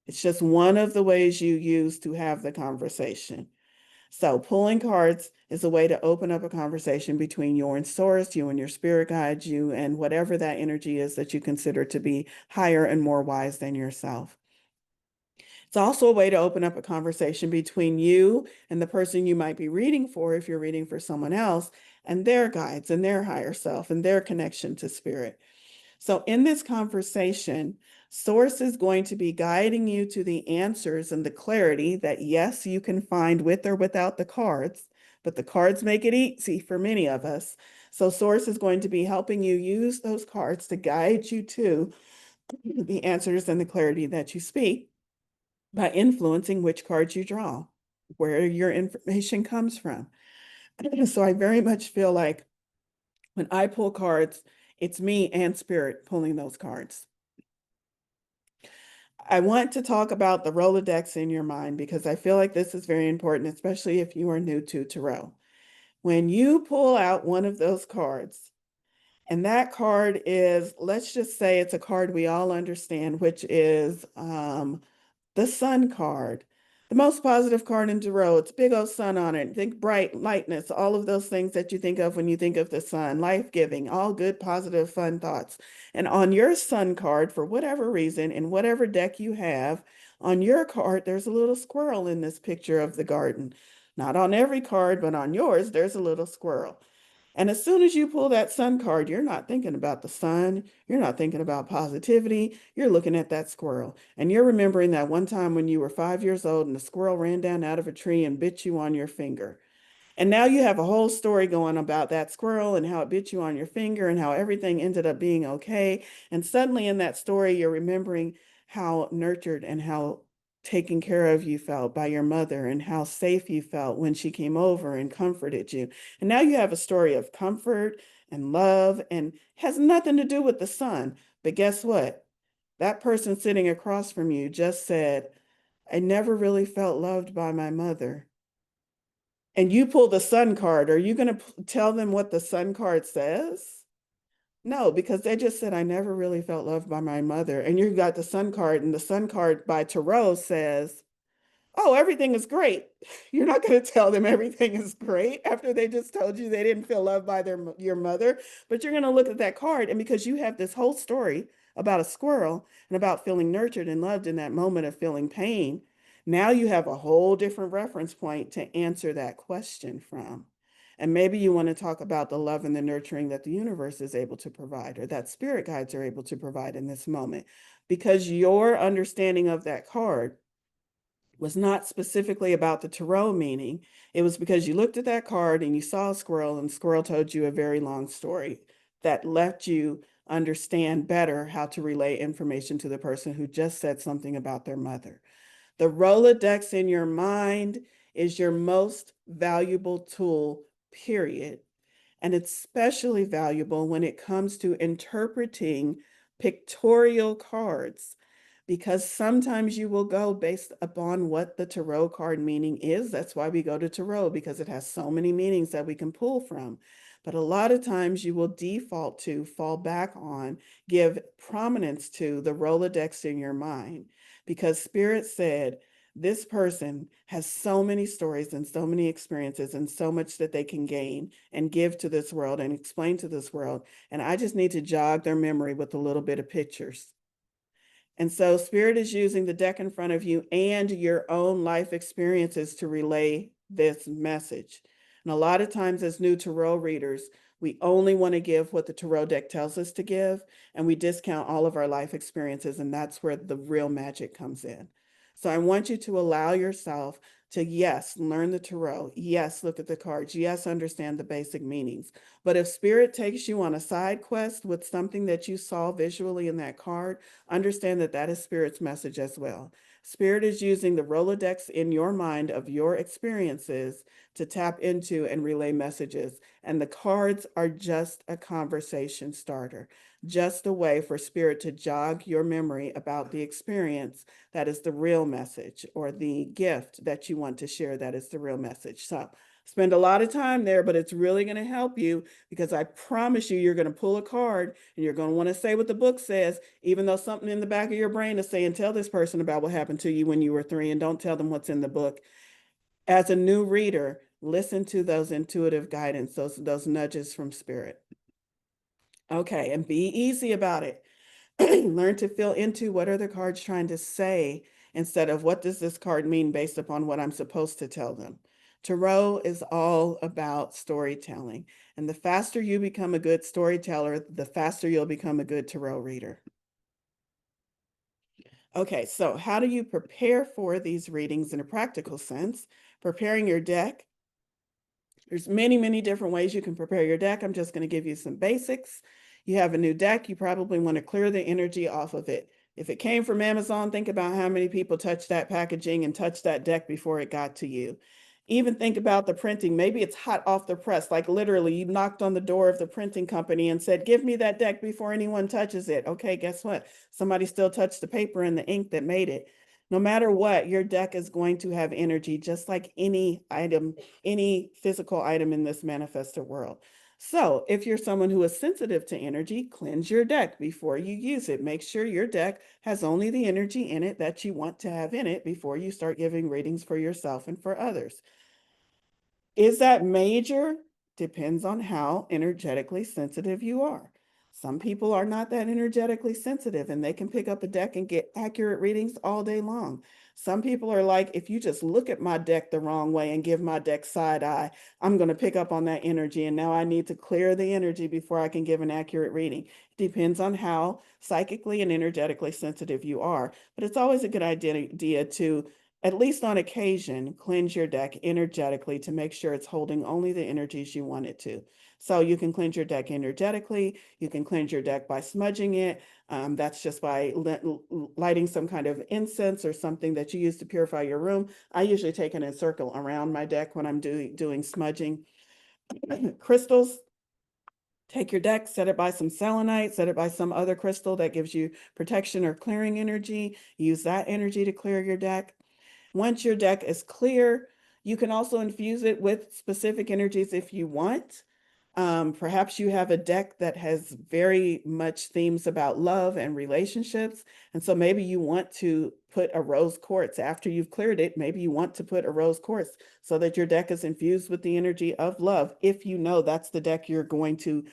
It's just one of the ways you use to have the conversation. So pulling cards is a way to open up a conversation between you and source, you and your spirit guide, you and whatever that energy is that you consider to be higher and more wise than yourself. It's also a way to open up a conversation between you and the person you might be reading for if you're reading for someone else and their guides and their higher self and their connection to spirit. So in this conversation, Source is going to be guiding you to the answers and the clarity that, yes, you can find with or without the cards, but the cards make it easy for many of us. So Source is going to be helping you use those cards to guide you to the answers and the clarity that you speak by influencing which cards you draw, where your information comes from. So I very much feel like when I pull cards, it's me and spirit pulling those cards. I want to talk about the Rolodex in your mind because I feel like this is very important, especially if you are new to tarot. When you pull out one of those cards, and that card is, let's just say it's a card we all understand, which is the sun card, the most positive card in tarot. It's big old sun on it. Think bright, lightness, all of those things that you think of when you think of the sun, life-giving, all good, positive, fun thoughts. And on your sun card, for whatever reason, in whatever deck you have, on your card, there's a little squirrel in this picture of the garden. Not on every card, but on yours, there's a little squirrel. And as soon as you pull that sun card, you're not thinking about the sun. You're not thinking about positivity. You're looking at that squirrel. And you're remembering that one time when you were 5 years old and the squirrel ran down out of a tree and bit you on your finger. And now you have a whole story going about that squirrel and how it bit you on your finger and how everything ended up being okay. And suddenly in that story, you're remembering how nurtured and how taken care of you felt by your mother and how safe you felt when she came over and comforted you. And now you have a story of comfort and love and has nothing to do with the sun. But guess what? That person sitting across from you just said, I never really felt loved by my mother. And you pull the sun card, are you going to tell them what the sun card says? No, because they just said, I never really felt loved by my mother. And you got the sun card, and the sun card by Tarot says, oh, everything is great. You're not going to tell them everything is great after they just told you they didn't feel loved by your mother. But you're going to look at that card, and because you have this whole story about a squirrel and about feeling nurtured and loved in that moment of feeling pain, now you have a whole different reference point to answer that question from. And maybe you want to talk about the love and the nurturing that the universe is able to provide or that spirit guides are able to provide in this moment. Because your understanding of that card was not specifically about the tarot meaning. It was because you looked at that card and you saw a squirrel, and the squirrel told you a very long story that left you understand better how to relay information to the person who just said something about their mother. The Rolodex in your mind is your most valuable tool, period. And it's especially valuable when it comes to interpreting pictorial cards, because sometimes you will go based upon what the tarot card meaning is. That's why we go to tarot, because it has so many meanings that we can pull from. But a lot of times you will default to, fall back on, give prominence to the Rolodex in your mind, because Spirit said, this person has so many stories and so many experiences and so much that they can gain and give to this world and explain to this world. And I just need to jog their memory with a little bit of pictures. And so Spirit is using the deck in front of you and your own life experiences to relay this message. And a lot of times as new tarot readers, we only want to give what the tarot deck tells us to give, and we discount all of our life experiences, and that's where the real magic comes in. So I want you to allow yourself to, yes, learn the tarot, yes, look at the cards, yes, understand the basic meanings. But if Spirit takes you on a side quest with something that you saw visually in that card, understand that that is Spirit's message as well. Spirit is using the Rolodex in your mind of your experiences to tap into and relay messages. And the cards are just a conversation starter, just a way for Spirit to jog your memory about the experience that is the real message, or the gift that you want to share that is the real message. So spend a lot of time there, but it's really going to help you, because I promise you, you're going to pull a card and you're going to want to say what the book says, even though something in the back of your brain is saying, tell this person about what happened to you when you were 3 and don't tell them what's in the book. As a new reader, listen to those intuitive guidance, those nudges from Spirit. Okay, and be easy about it. Learn to feel into what are the cards trying to say, instead of what does this card mean based upon what I'm supposed to tell them. Tarot is all about storytelling. And the faster you become a good storyteller, the faster you'll become a good tarot reader. Okay, so how do you prepare for these readings in a practical sense? Preparing your deck. There's many, many different ways you can prepare your deck. I'm just going to give you some basics. You have a new deck, you probably want to clear the energy off of it. If it came from Amazon, think about how many people touched that packaging and touched that deck before it got to you. Even think about the printing. Maybe it's hot off the press, like literally you knocked on the door of the printing company and said, give me that deck before anyone touches it. Okay, guess what? Somebody still touched the paper and the ink that made it. No matter what, your deck is going to have energy, just like any item, any physical item in this manifested world. So if you're someone who is sensitive to energy, cleanse your deck before you use it. Make sure your deck has only the energy in it that you want to have in it before you start giving readings for yourself and for others. Is that major? Depends on how energetically sensitive you are. Some people are not that energetically sensitive and they can pick up a deck and get accurate readings all day long. Some people are like, if you just look at my deck the wrong way and give my deck side eye, I'm going to pick up on that energy. And now I need to clear the energy before I can give an accurate reading. It depends on how psychically and energetically sensitive you are. But it's always a good idea to, at least on occasion, cleanse your deck energetically to make sure it's holding only the energies you want it to. So you can cleanse your deck energetically. You can cleanse your deck by smudging it. That's just by lighting some kind of incense or something that you use to purify your room. I usually take it in a circle around my deck when I'm doing smudging. Crystals. Take your deck, set it by some selenite, set it by some other crystal that gives you protection or clearing energy. Use that energy to clear your deck. Once your deck is clear, you can also infuse it with specific energies if you want. Perhaps you have a deck that has very much themes about love and relationships. And so maybe you want to put a rose quartz after you've cleared it. Maybe you want to put a rose quartz so that your deck is infused with the energy of love, if you know that's the deck you're going to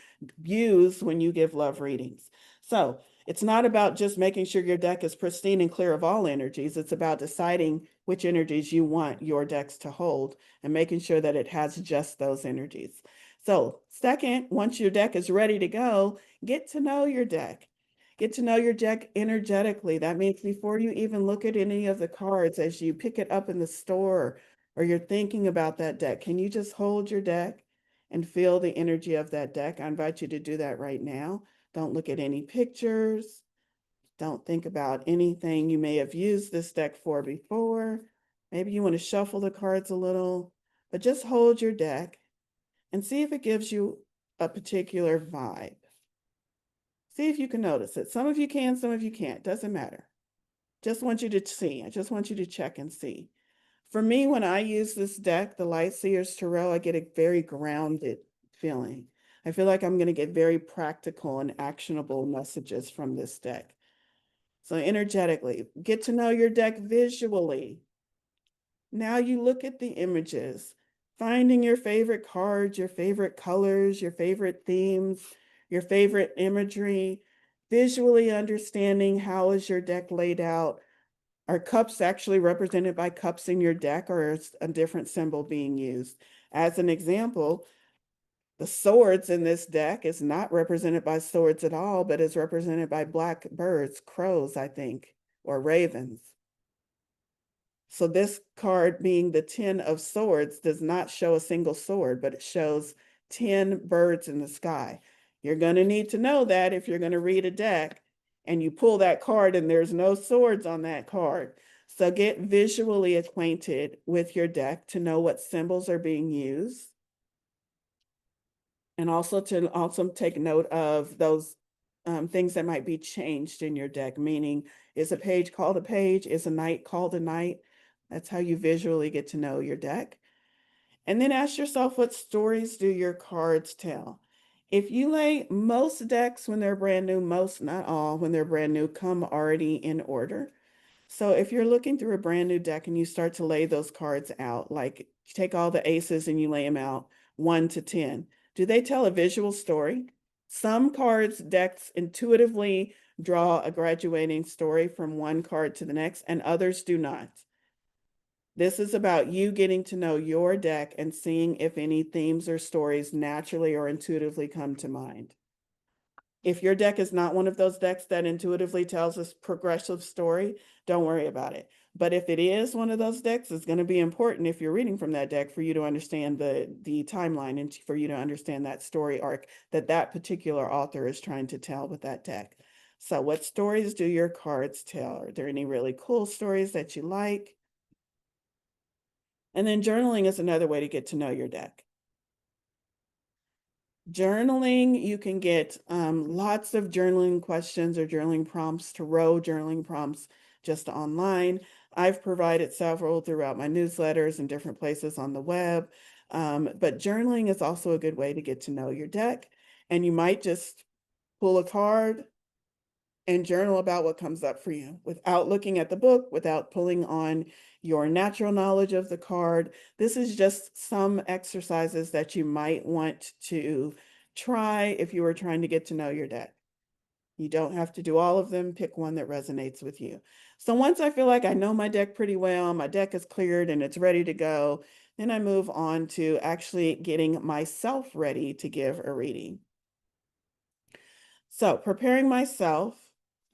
use when you give love readings. So it's not about just making sure your deck is pristine and clear of all energies. It's about deciding which energies you want your decks to hold and making sure that it has just those energies. So second, once your deck is ready to go, get to know your deck. Get to know your deck energetically. That means before you even look at any of the cards, as you pick it up in the store or you're thinking about that deck, can you just hold your deck and feel the energy of that deck? I invite you to do that right now. Don't look at any pictures. Don't think about anything you may have used this deck for before. Maybe you want to shuffle the cards a little, but just hold your deck and see if it gives you a particular vibe. See if you can notice it. Some of you can, some of you can't. Doesn't matter. Just want you to see. I just want you to check and see. For me, when I use this deck, the Light Seers Tarot, I get a very grounded feeling. I feel like I'm going to get very practical and actionable messages from this deck. So energetically, get to know your deck visually. Now you look at the images, finding your favorite cards, your favorite colors, your favorite themes, your favorite imagery, visually understanding how is your deck laid out. Are cups actually represented by cups in your deck, or is a different symbol being used? As an example, the swords in this deck is not represented by swords at all, but is represented by black birds, crows, I think, or ravens. So this card, being the 10 of swords, does not show a single sword, but it shows 10 birds in the sky. You're going to need to know that if you're going to read a deck and you pull that card and there's no swords on that card. So get visually acquainted with your deck to know what symbols are being used. And also to take note of those things that might be changed in your deck, meaning is a page called a page? Is a knight called a knight? That's how you visually get to know your deck. And then ask yourself, what stories do your cards tell? If you lay most decks when they're brand new, most, not all, when they're brand new, come already in order. So if you're looking through a brand new deck and you start to lay those cards out, like you take all the aces and you lay them out 1 to 10, do they tell a visual story? Some cards decks intuitively draw a graduating story from one card to the next, and others do not. This is about you getting to know your deck and seeing if any themes or stories naturally or intuitively come to mind. If your deck is not one of those decks that intuitively tells a progressive story, don't worry about it. But if it is one of those decks, it's going to be important if you're reading from that deck for you to understand the timeline and for you to understand that story arc that that particular author is trying to tell with that deck. So what stories do your cards tell? Are there any really cool stories that you like? And then journaling is another way to get to know your deck. Journaling, you can get lots of journaling questions or journaling prompts, tarot journaling prompts just online. I've provided several throughout my newsletters and different places on the web. But journaling is also a good way to get to know your deck. And you might just pull a card and journal about what comes up for you without looking at the book, without pulling on your natural knowledge of the card. This is just some exercises that you might want to try if you are trying to get to know your deck. You don't have to do all of them. Pick one that resonates with you. So once I feel like I know my deck pretty well, my deck is cleared and it's ready to go, then I move on to actually getting myself ready to give a reading. So preparing myself,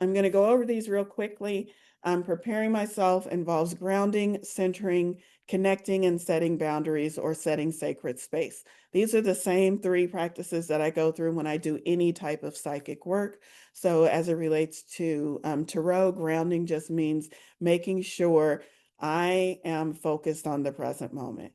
I'm going to go over these real quickly. Preparing myself involves grounding, centering, connecting, and setting boundaries or setting sacred space. These are the same three practices that I go through when I do any type of psychic work. So as it relates to tarot, grounding just means making sure I am focused on the present moment.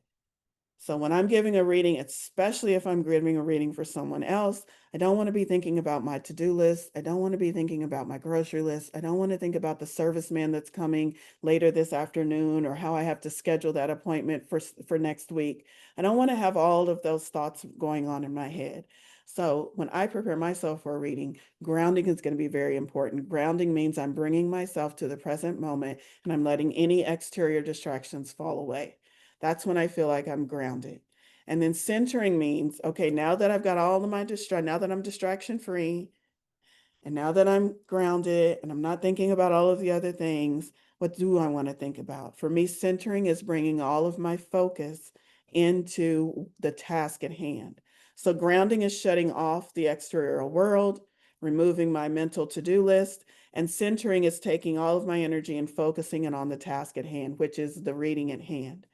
So when I'm giving a reading, especially if I'm giving a reading for someone else, I don't want to be thinking about my to-do list. I don't want to be thinking about my grocery list. I don't want to think about the serviceman that's coming later this afternoon or how I have to schedule that appointment for next week. I don't want to have all of those thoughts going on in my head. So when I prepare myself for a reading, grounding is going to be very important. Grounding means I'm bringing myself to the present moment and I'm letting any exterior distractions fall away. That's when I feel like I'm grounded. And then centering means, okay, now that I've got all of my now that I'm distraction free, and now that I'm grounded and I'm not thinking about all of the other things, what do I want to think about? For me, centering is bringing all of my focus into the task at hand. So grounding is shutting off the exterior world, removing my mental to-do list, and centering is taking all of my energy and focusing it on the task at hand, which is the reading at hand.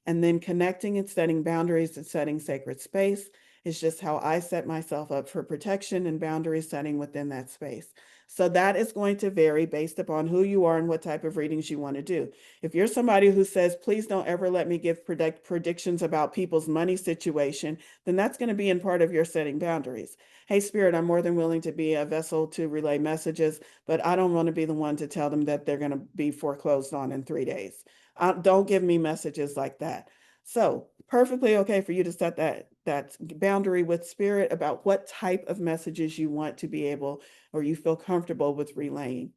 And then connecting and setting boundaries and setting sacred space is just how I set myself up for protection and boundary setting within that space. So that is going to vary based upon who you are and what type of readings you want to do. If you're somebody who says, please don't ever let me give predictions about people's money situation, then that's going to be in part of your setting boundaries. Hey, Spirit, I'm more than willing to be a vessel to relay messages, but I don't want to be the one to tell them that they're going to be foreclosed on in 3 days. Don't give me messages like that. So perfectly okay for you to set that boundary with Spirit about what type of messages you want to be able or you feel comfortable with relaying.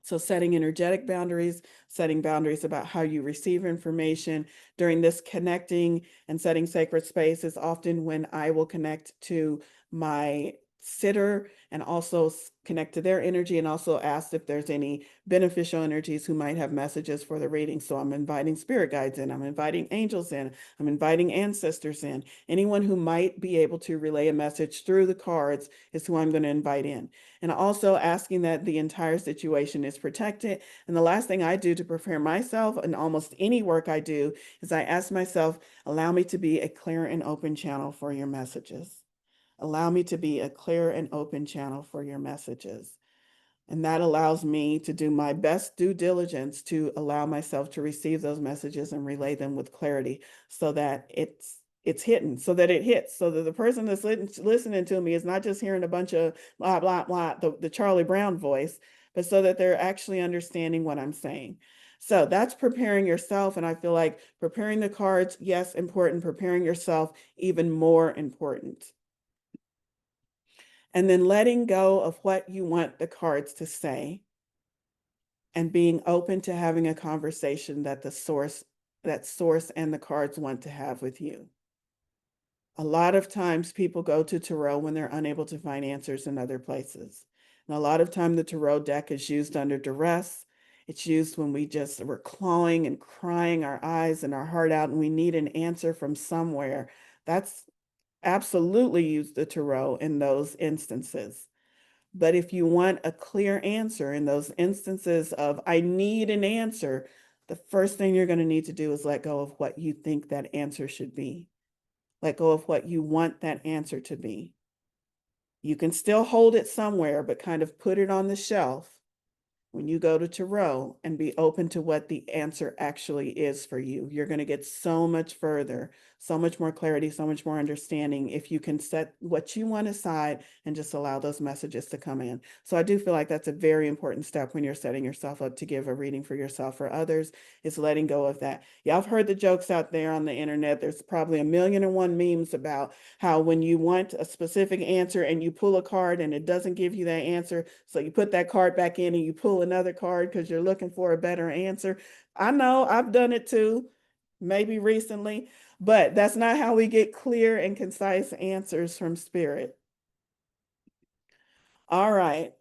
So setting energetic boundaries, setting boundaries about how you receive information during this connecting and setting sacred space is often when I will connect to my sitter and also connect to their energy and also ask if there's any beneficial energies who might have messages for the reading. So I'm inviting spirit guides in, I'm inviting angels in, I'm inviting ancestors in. Anyone who might be able to relay a message through the cards is who I'm going to invite in. And also asking that the entire situation is protected. And the last thing I do to prepare myself in almost any work I do is I ask myself, allow me to be a clear and open channel for your messages. Allow me to be a clear and open channel for your messages. And that allows me to do my best due diligence to allow myself to receive those messages and relay them with clarity so that it's hidden, so that it hits, so that the person that's listening to me is not just hearing a bunch of blah, blah, blah, the Charlie Brown voice, but so that they're actually understanding what I'm saying. So that's preparing yourself. And I feel like preparing the cards, yes, important. Preparing yourself, even more important. And then letting go of what you want the cards to say and being open to having a conversation that source and the cards want to have with you. A lot of times people go to tarot when they're unable to find answers in other places. And a lot of time the tarot deck is used under duress. It's used when we're clawing and crying our eyes and our heart out and we need an answer from somewhere. That's absolutely use the tarot in those instances. But if you want a clear answer in those instances of, I need an answer, the first thing you're going to need to do is let go of what you think that answer should be. Let go of what you want that answer to be. You can still hold it somewhere, but kind of put it on the shelf when you go to tarot and be open to what the answer actually is for you. You're going to get so much further, so much more clarity, so much more understanding if you can set what you want aside and just allow those messages to come in. So I do feel like that's a very important step when you're setting yourself up to give a reading for yourself or others, is letting go of that. Yeah, I've heard the jokes out there on the internet. There's probably 1,000,001 memes about how when you want a specific answer and you pull a card and it doesn't give you that answer, so you put that card back in and you pull another card because you're looking for a better answer. I know I've done it too, maybe recently, but that's not how we get clear and concise answers from spirit. All right.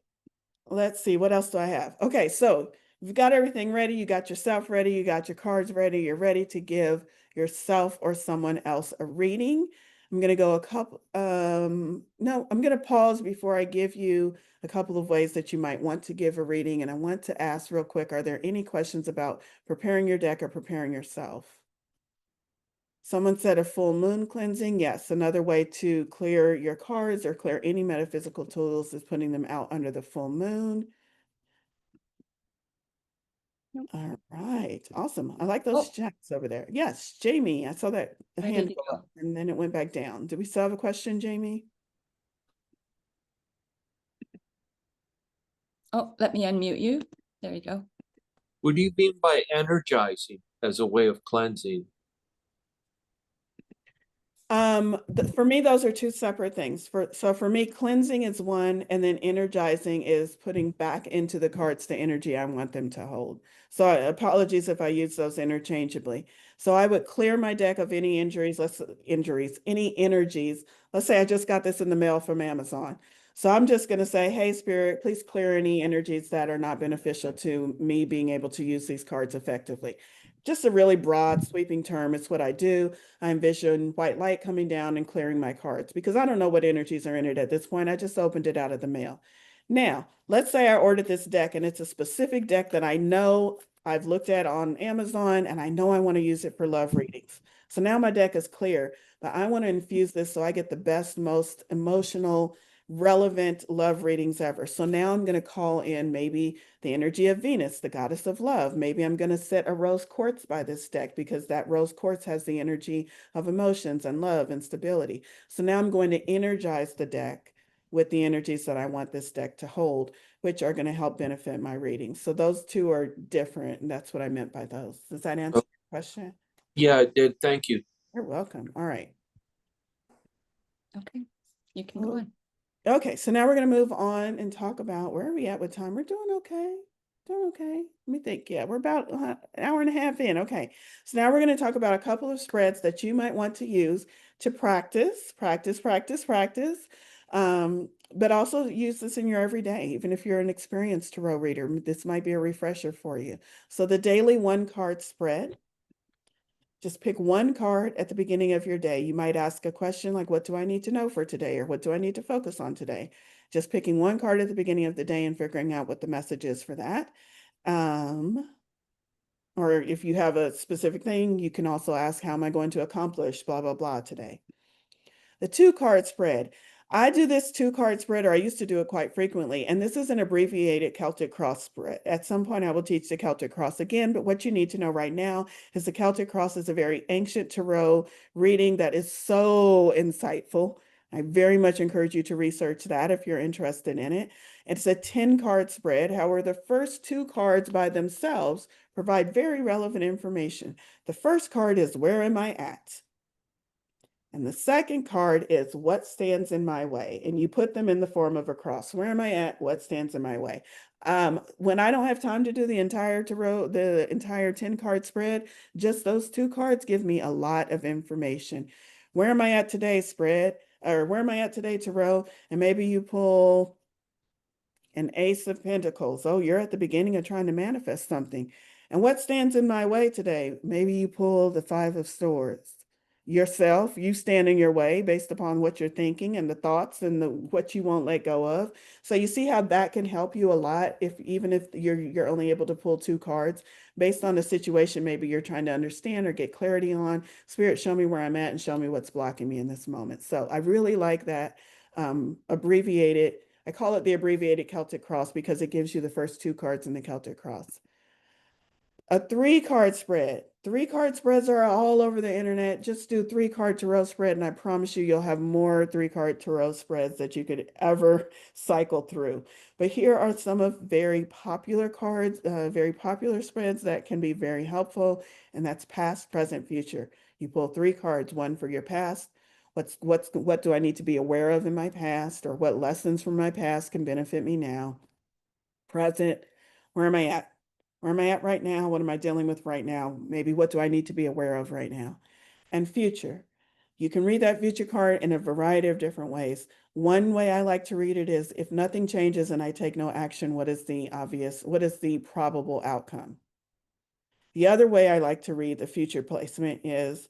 Let's see, what else do I have? Okay, so you've got everything ready. You got yourself ready. You got your cards ready. You're ready to give yourself or someone else a reading. I'm going to go no, I'm going to pause before I give you a couple of ways that you might want to give a reading. And I want to ask real quick, are there any questions about preparing your deck or preparing yourself? Someone said a full moon cleansing. Yes, another way to clear your cards or clear any metaphysical tools is putting them out under the full moon. Nope. All right, awesome. I like those Oh. checks over there. Yes, Jamie, I saw that Where hand did it go go? up and then it went back down. Do we still have a question, Jamie? Oh, let me unmute you. There you go. What do you mean by energizing as a way of cleansing? For me, those are two separate things. So for me, cleansing is one, and then energizing is putting back into the cards the energy I want them to hold. So apologies if I use those interchangeably. So I would clear my deck of any any energies. Let's say I just got this in the mail from Amazon. So I'm just going to say, hey, Spirit, please clear any energies that are not beneficial to me being able to use these cards effectively. Just a really broad, sweeping term. It's what I do. I envision white light coming down and clearing my cards because I don't know what energies are in it at this point. I just opened it out of the mail. Now, let's say I ordered this deck and it's a specific deck that I know I've looked at on Amazon and I know I want to use it for love readings. So now my deck is clear, but I want to infuse this so I get the best, most emotional, relevant love readings ever. So now I'm going to call in maybe the energy of Venus, the goddess of love. Maybe I'm going to set a rose quartz by this deck because that rose quartz has the energy of emotions and love and stability. So now I'm going to energize the deck with the energies that I want this deck to hold, which are going to help benefit my reading. So those two are different, and that's what I meant by those. Does that answer your question? Yeah, it did. Thank you. You're welcome. All right. Okay, you can go on. Okay, so now we're going to move on and talk about where are we at with time? We're doing okay. Doing okay. Let me think. Yeah, we're about an hour and a half in. Okay, so now we're going to talk about a couple of spreads that you might want to use to practice, but also use this in your everyday, even if you're an experienced tarot reader. This might be a refresher for you. So the daily one card spread. Just pick one card at the beginning of your day. You might ask a question like, what do I need to know for today? Or what do I need to focus on today? Just picking one card at the beginning of the day and figuring out what the message is for that. Or if you have a specific thing, you can also ask, how am I going to accomplish blah, blah, blah today? The two card spread. I do this two card spread, or I used to do it quite frequently, and this is an abbreviated Celtic cross spread. At some point, I will teach the Celtic cross again, but what you need to know right now is the Celtic cross is a very ancient tarot reading that is so insightful. I very much encourage you to research that if you're interested in it. It's a 10 card spread. However, the first two cards by themselves provide very relevant information. The first card is, where am I at? And the second card is, what stands in my way? And you put them in the form of a cross. Where am I at? What stands in my way? When I don't have time to do the entire 10 card spread, just those two cards give me a lot of information. Where am I at today, spread? Or where am I at today, tarot? And maybe you pull an Ace of Pentacles. Oh, you're at the beginning of trying to manifest something. And what stands in my way today? Maybe you pull the Five of Swords. Yourself, you stand in your way based upon what you're thinking and the thoughts and what you won't let go of. So you see how that can help you a lot even if you're only able to pull two cards based on the situation maybe you're trying to understand or get clarity on. Spirit, show me where I'm at and show me what's blocking me in this moment. So I really like that abbreviated. I call it the abbreviated Celtic cross because it gives you the first two cards in the Celtic cross. A 3-card spread. 3-card spreads are all over the internet. Just do 3-card tarot spread, and I promise you, you'll have more 3-card tarot spreads that you could ever cycle through. But here are some of very popular cards, very popular spreads that can be very helpful, and that's past, present, future. You pull 3 cards, one for your past. What do I need to be aware of in my past, or what lessons from my past can benefit me now? Present, where am I at? Where am I at right now? What am I dealing with right now? Maybe what do I need to be aware of right now? and future. You can read that future card in a variety of different ways. One way I like to read it is, if nothing changes and I take no action, what is the probable outcome? The other way I like to read the future placement is,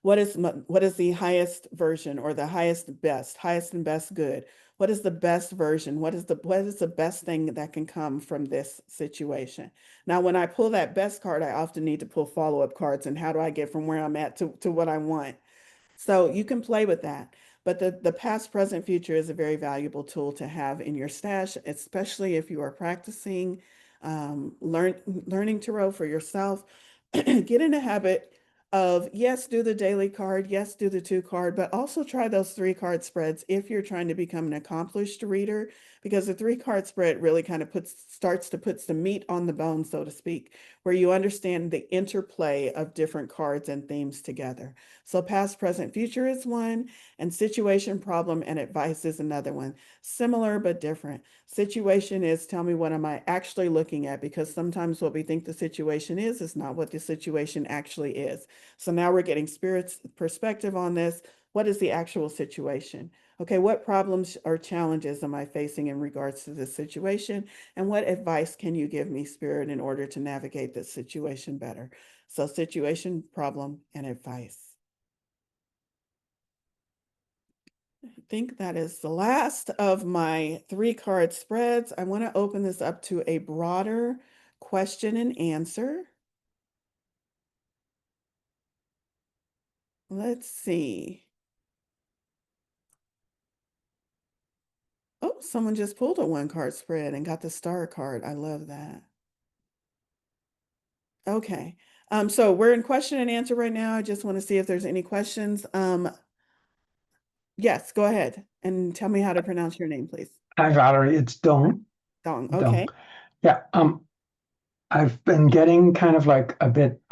what is the highest version, or the highest and best good? What is the best version? What is the best thing that can come from this situation? Now, when I pull that best card, I often need to pull follow-up cards, and how do I get from where I'm at to what I want? So you can play with that. But the past, present, future is a very valuable tool to have in your stash, especially if you are practicing learning tarot for yourself. Get in a habit of, yes, do the daily card, yes, do the 2 card, but also try those 3 card spreads if you're trying to become an accomplished reader, because the 3 card spread really kind of starts to put some meat on the bone, so to speak, where you understand the interplay of different cards and themes together. So past, present, future is one, and situation, problem, and advice is another one. Similar but different. Situation is, tell me, what am I actually looking at? Because sometimes what we think the situation is not what the situation actually is. So now we're getting spirit's perspective on this. What is the actual situation? Okay, what problems or challenges am I facing in regards to this situation? And what advice can you give me, Spirit, in order to navigate this situation better? So situation, problem, and advice. I think that is the last of my 3 card spreads. I want to open this up to a broader question and answer. Let's see. Oh, someone just pulled a 1 card spread and got the star card. I love that. Okay. So we're in question and answer right now. I just want to see if there's any questions. Yes, go ahead and tell me how to pronounce your name, please. Hi, Valerie. It's Dong. Dong. Dong. Okay. Yeah. I've been getting kind of like a bit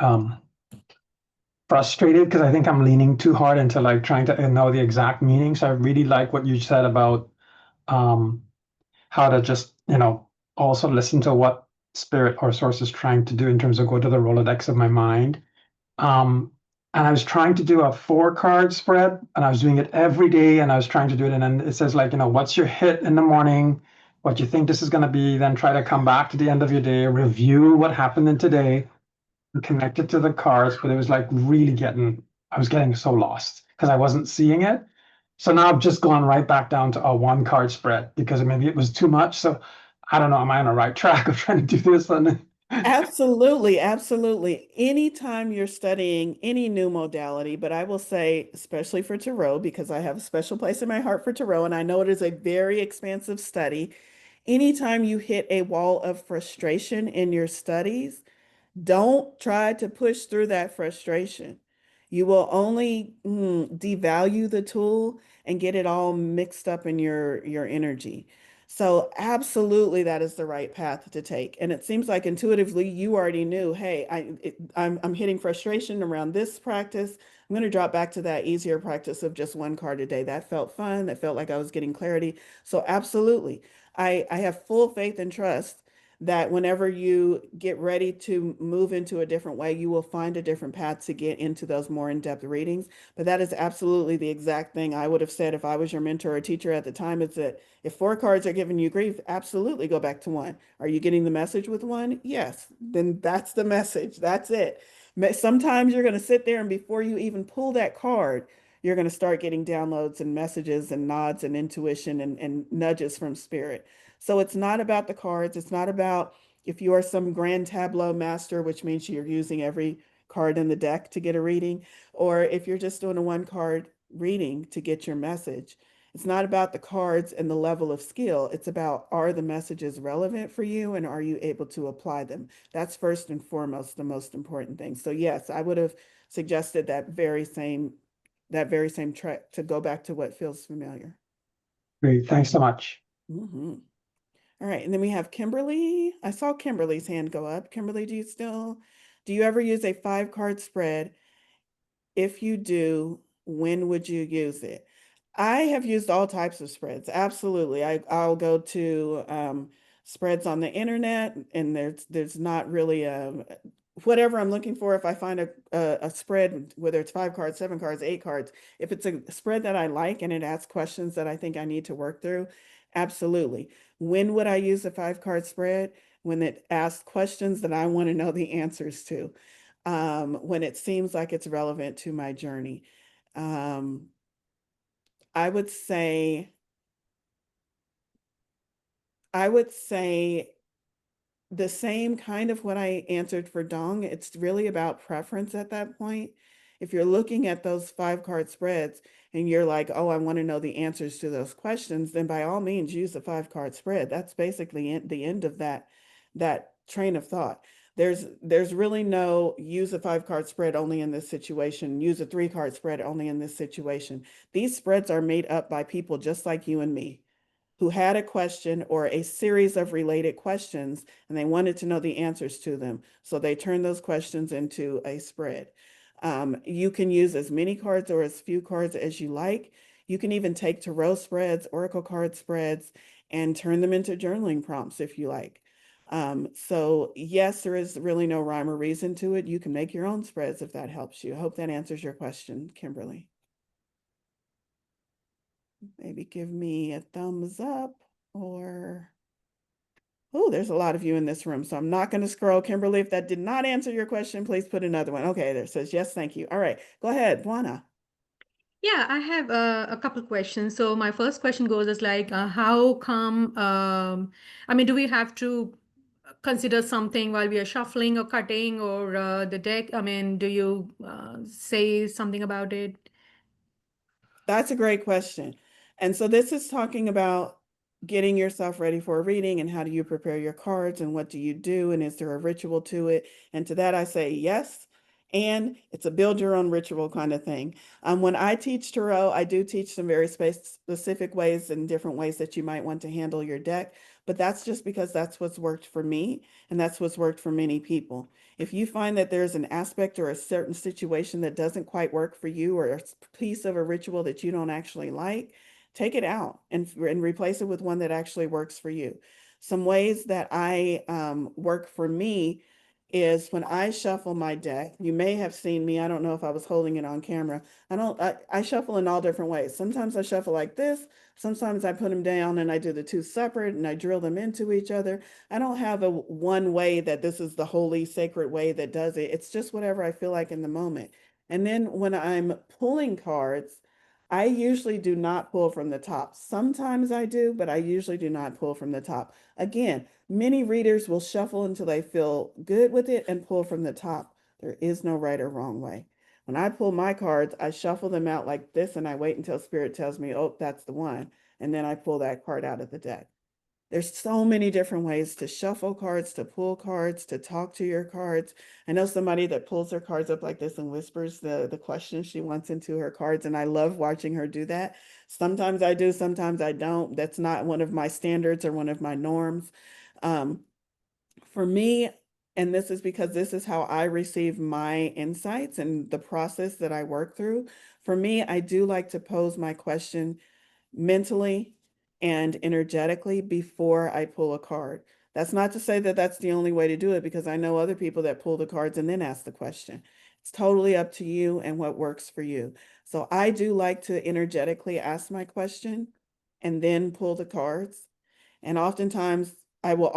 frustrated because I think I'm leaning too hard into like trying to know the exact meaning. So I really like what you said about how to just, also listen to what spirit or source is trying to do in terms of go to the Rolodex of my mind. And I was trying to do a 4 card spread, and I was doing it every day, and I was trying to do it. And then it says, like, what's your hit in the morning, what you think this is going to be, then try to come back to the end of your day, review what happened in today, and connect it to the cards. But it was like really I was getting so lost because I wasn't seeing it. So now I've just gone right back down to a 1 card spread because maybe it was too much. So I don't know, am I on the right track of trying to do this? Absolutely, absolutely. Anytime you're studying any new modality, but I will say, especially for tarot, because I have a special place in my heart for tarot, and I know it is a very expansive study. Anytime you hit a wall of frustration in your studies, don't try to push through that frustration. You will only devalue the tool and get it all mixed up in your energy. So absolutely, that is the right path to take. And it seems like intuitively you already knew, hey, I'm hitting frustration around this practice. I'm going to drop back to that easier practice of just 1 card a day. That felt fun. That felt like I was getting clarity. So absolutely, I have full faith and trust that whenever you get ready to move into a different way, you will find a different path to get into those more in-depth readings. But that is absolutely the exact thing I would have said if I was your mentor or teacher at the time, is that if 4 cards are giving you grief, absolutely go back to 1. Are you getting the message with 1? Yes, then that's the message. That's it. Sometimes you're going to sit there, and before you even pull that card, you're going to start getting downloads and messages and nods and intuition and nudges from spirit. So it's not about the cards. It's not about if you are some grand tableau master, which means you're using every card in the deck to get a reading, or if you're just doing a 1 card reading to get your message. It's not about the cards and the level of skill. It's about, are the messages relevant for you and are you able to apply them? That's first and foremost the most important thing. So yes, I would have suggested that very same track to go back to what feels familiar. Great. Thanks so much. Mm-hmm. All right, and then we have Kimberly. I saw Kimberly's hand go up. Kimberly, do you ever use a 5 card spread? If you do, when would you use it? I have used all types of spreads. Absolutely. I'll go to spreads on the internet, and there's not really whatever I'm looking for, if I find a spread, whether it's 5 cards, 7 cards, 8 cards, if it's a spread that I like and it asks questions that I think I need to work through, absolutely. When would I use a 5-card spread? When it asks questions that I want to know the answers to, when it seems like it's relevant to my journey. I would say, the same kind of what I answered for Dong. It's really about preference at that point. If you're looking at those 5-card spreads and you're like, oh, I want to know the answers to those questions, then by all means use a 5-card spread. That's basically the end of that train of thought. There's really no use a 5-card spread only in this situation, use a 3-card spread only in this situation. These spreads are made up by people just like you and me, who had a question or a series of related questions and they wanted to know the answers to them. So they turned those questions into a spread. You can use as many cards or as few cards as you like. You can even take tarot spreads, oracle card spreads, and turn them into journaling prompts if you like. So yes, there is really no rhyme or reason to it. You can make your own spreads if that helps you. I hope that answers your question, Kimberly. Maybe give me a thumbs up or, oh, there's a lot of you in this room, so I'm not going to scroll. Kimberly, if that did not answer your question, please put another one. Okay, there says, yes, thank you. All right, go ahead, Buana. Yeah, I have a couple of questions. So my first question goes as like, how come, I mean, do we have to consider something while we are shuffling or cutting or the deck? I mean, do you say something about it? That's a great question. And so this is talking about getting yourself ready for a reading and how do you prepare your cards and what do you do and is there a ritual to it? And to that I say yes. And it's a build your own ritual kind of thing. When I teach tarot, I do teach some very specific ways and different ways that you might want to handle your deck. But that's just because that's what's worked for me and that's what's worked for many people. If you find that there's an aspect or a certain situation that doesn't quite work for you or a piece of a ritual that you don't actually like, take it out and replace it with one that actually works for you. Some ways that I work for me is when I shuffle my deck. You may have seen me, I don't know if I was holding it on camera. I shuffle in all different ways. Sometimes I shuffle like this. Sometimes I put them down and I do the two separate and I drill them into each other. I don't have a one way that this is the holy sacred way that does it. It's just whatever I feel like in the moment. And then when I'm pulling cards, I usually do not pull from the top. Sometimes I do, but I usually do not pull from the top. Again, many readers will shuffle until they feel good with it and pull from the top. There is no right or wrong way. When I pull my cards, I shuffle them out like this and I wait until Spirit tells me, oh, that's the one. And then I pull that card out of the deck. There's so many different ways to shuffle cards, to pull cards, to talk to your cards. I know somebody that pulls her cards up like this and whispers the question she wants into her cards, and I love watching her do that. Sometimes I do, sometimes I don't. That's not one of my standards or one of my norms. For me, and this is because this is how I receive my insights and the process that I work through. For me, I do like to pose my question mentally and energetically before I pull a card. That's not to say that that's the only way to do it because I know other people that pull the cards and then ask the question. It's totally up to you and what works for you. So I do like to energetically ask my question and then pull the cards. And oftentimes I will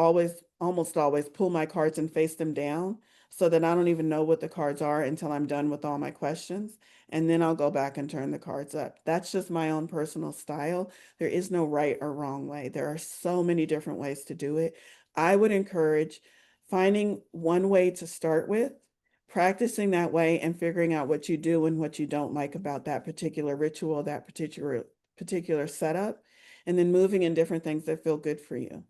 almost always pull my cards and face them down so that I don't even know what the cards are until I'm done with all my questions. And then I'll go back and turn the cards up. That's just my own personal style. There is no right or wrong way. There are so many different ways to do it. I would encourage finding one way to start with, practicing that way and figuring out what you do and what you don't like about that particular ritual, that particular setup, and then moving in different things that feel good for you.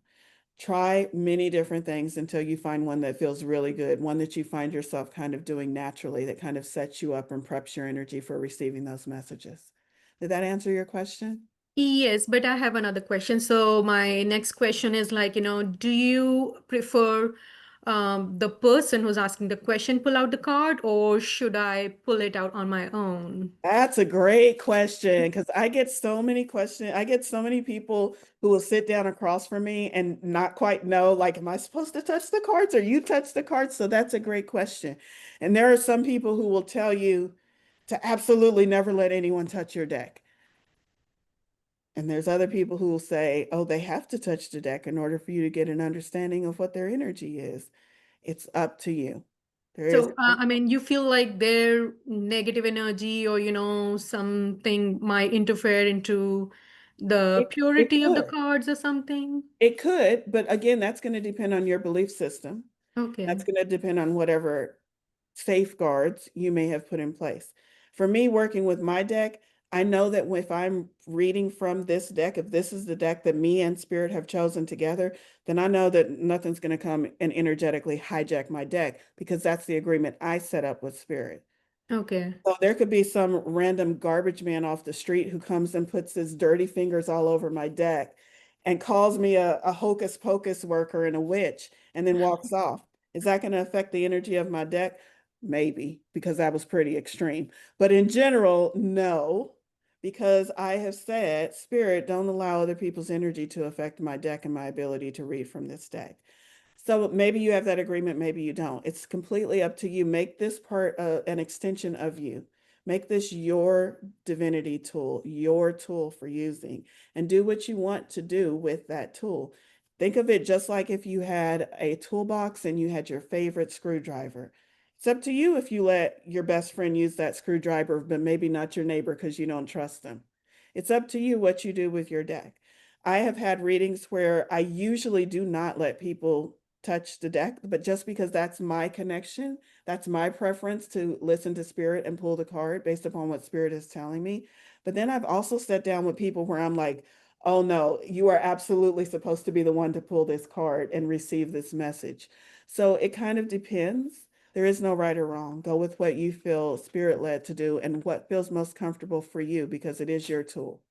Try many different things until you find one that feels really good, one that you find yourself kind of doing naturally, that kind of sets you up and preps your energy for receiving those messages. Did that answer your question? Yes, but I have another question. So my next question is like, do you prefer the person who's asking the question pull out the card, or should I pull it out on my own? That's a great question because I get so many questions. I get so many people who will sit down across from me and not quite know, like, am I supposed to touch the cards or you touch the cards? So that's a great question. And there are some people who will tell you to absolutely never let anyone touch your deck. And there's other people who will say, oh, they have to touch the deck in order for you to get an understanding of what their energy is. It's up to you. There is, So, I mean, you feel like their negative energy or, something might interfere into the it purity of the could. cards or something? It could, but again, that's going to depend on your belief system. That's Okay. going to depend on whatever safeguards you may have put in place. For me, working with my deck, I know that if I'm reading from this deck, if this is the deck that me and Spirit have chosen together, then I know that nothing's going to come and energetically hijack my deck because that's the agreement I set up with Spirit. Okay. So there could be some random garbage man off the street who comes and puts his dirty fingers all over my deck and calls me a hocus pocus worker and a witch and then walks off. Is that going to affect the energy of my deck? Maybe, because that was pretty extreme. But in general, no, because I have said, Spirit, don't allow other people's energy to affect my deck and my ability to read from this deck. So maybe you have that agreement, maybe you don't. It's completely up to you. Make this part an extension of you. Make this your divinity tool, your tool for using, and do what you want to do with that tool. Think of it just like if you had a toolbox and you had your favorite screwdriver. It's up to you if you let your best friend use that screwdriver, but maybe not your neighbor because you don't trust them. It's up to you what you do with your deck. I have had readings where I usually do not let people touch the deck, but just because that's my connection, that's my preference to listen to Spirit and pull the card based upon what Spirit is telling me. But then I've also sat down with people where I'm like, oh no, you are absolutely supposed to be the one to pull this card and receive this message. So it kind of depends. There is no right or wrong. Go with what you feel Spirit led to do and what feels most comfortable for you because it is your tool.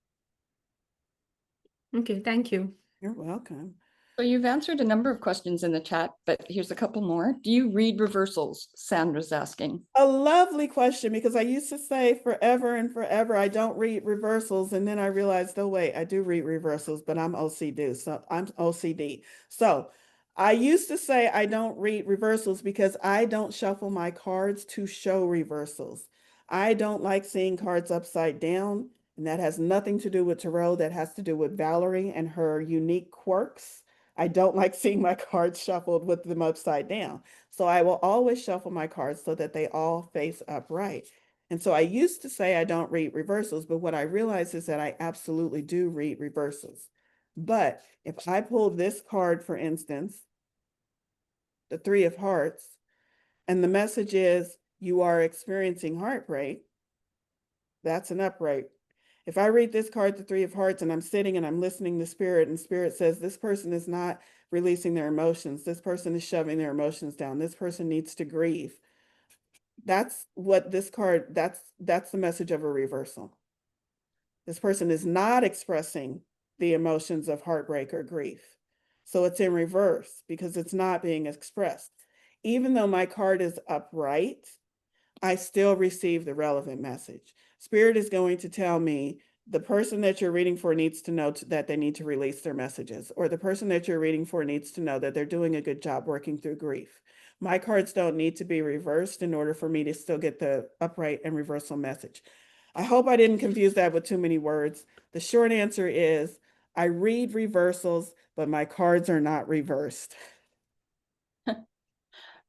Okay, thank you. You're welcome. So you've answered a number of questions in the chat, but here's a couple more. Do you read reversals? Sandra's asking. A lovely question because I used to say forever and forever I don't read reversals, and then I realized, oh wait, I do read reversals, but I'm OCD, so I'm OCD. So I used to say I don't read reversals because I don't shuffle my cards to show reversals. I don't like seeing cards upside down, and that has nothing to do with tarot. That has to do with Valorie and her unique quirks. I don't like seeing my cards shuffled with them upside down. So I will always shuffle my cards so that they all face upright. And so I used to say I don't read reversals, but what I realize is that I absolutely do read reversals. But if I pull this card, for instance, the Three of Hearts, and the message is you are experiencing heartbreak, that's an upright. If I read this card, the Three of Hearts, and I'm sitting and I'm listening to Spirit, and Spirit says this person is not releasing their emotions. This person is shoving their emotions down. This person needs to grieve. That's what this card, that's the message of a reversal. This person is not expressing the emotions of heartbreak or grief. So it's in reverse because it's not being expressed. Even though my card is upright, I still receive the relevant message. Spirit is going to tell me the person that you're reading for needs to know that they need to release their messages, or the person that you're reading for needs to know that they're doing a good job working through grief. My cards don't need to be reversed in order for me to still get the upright and reversal message. I hope I didn't confuse that with too many words. The short answer is I read reversals, but my cards are not reversed.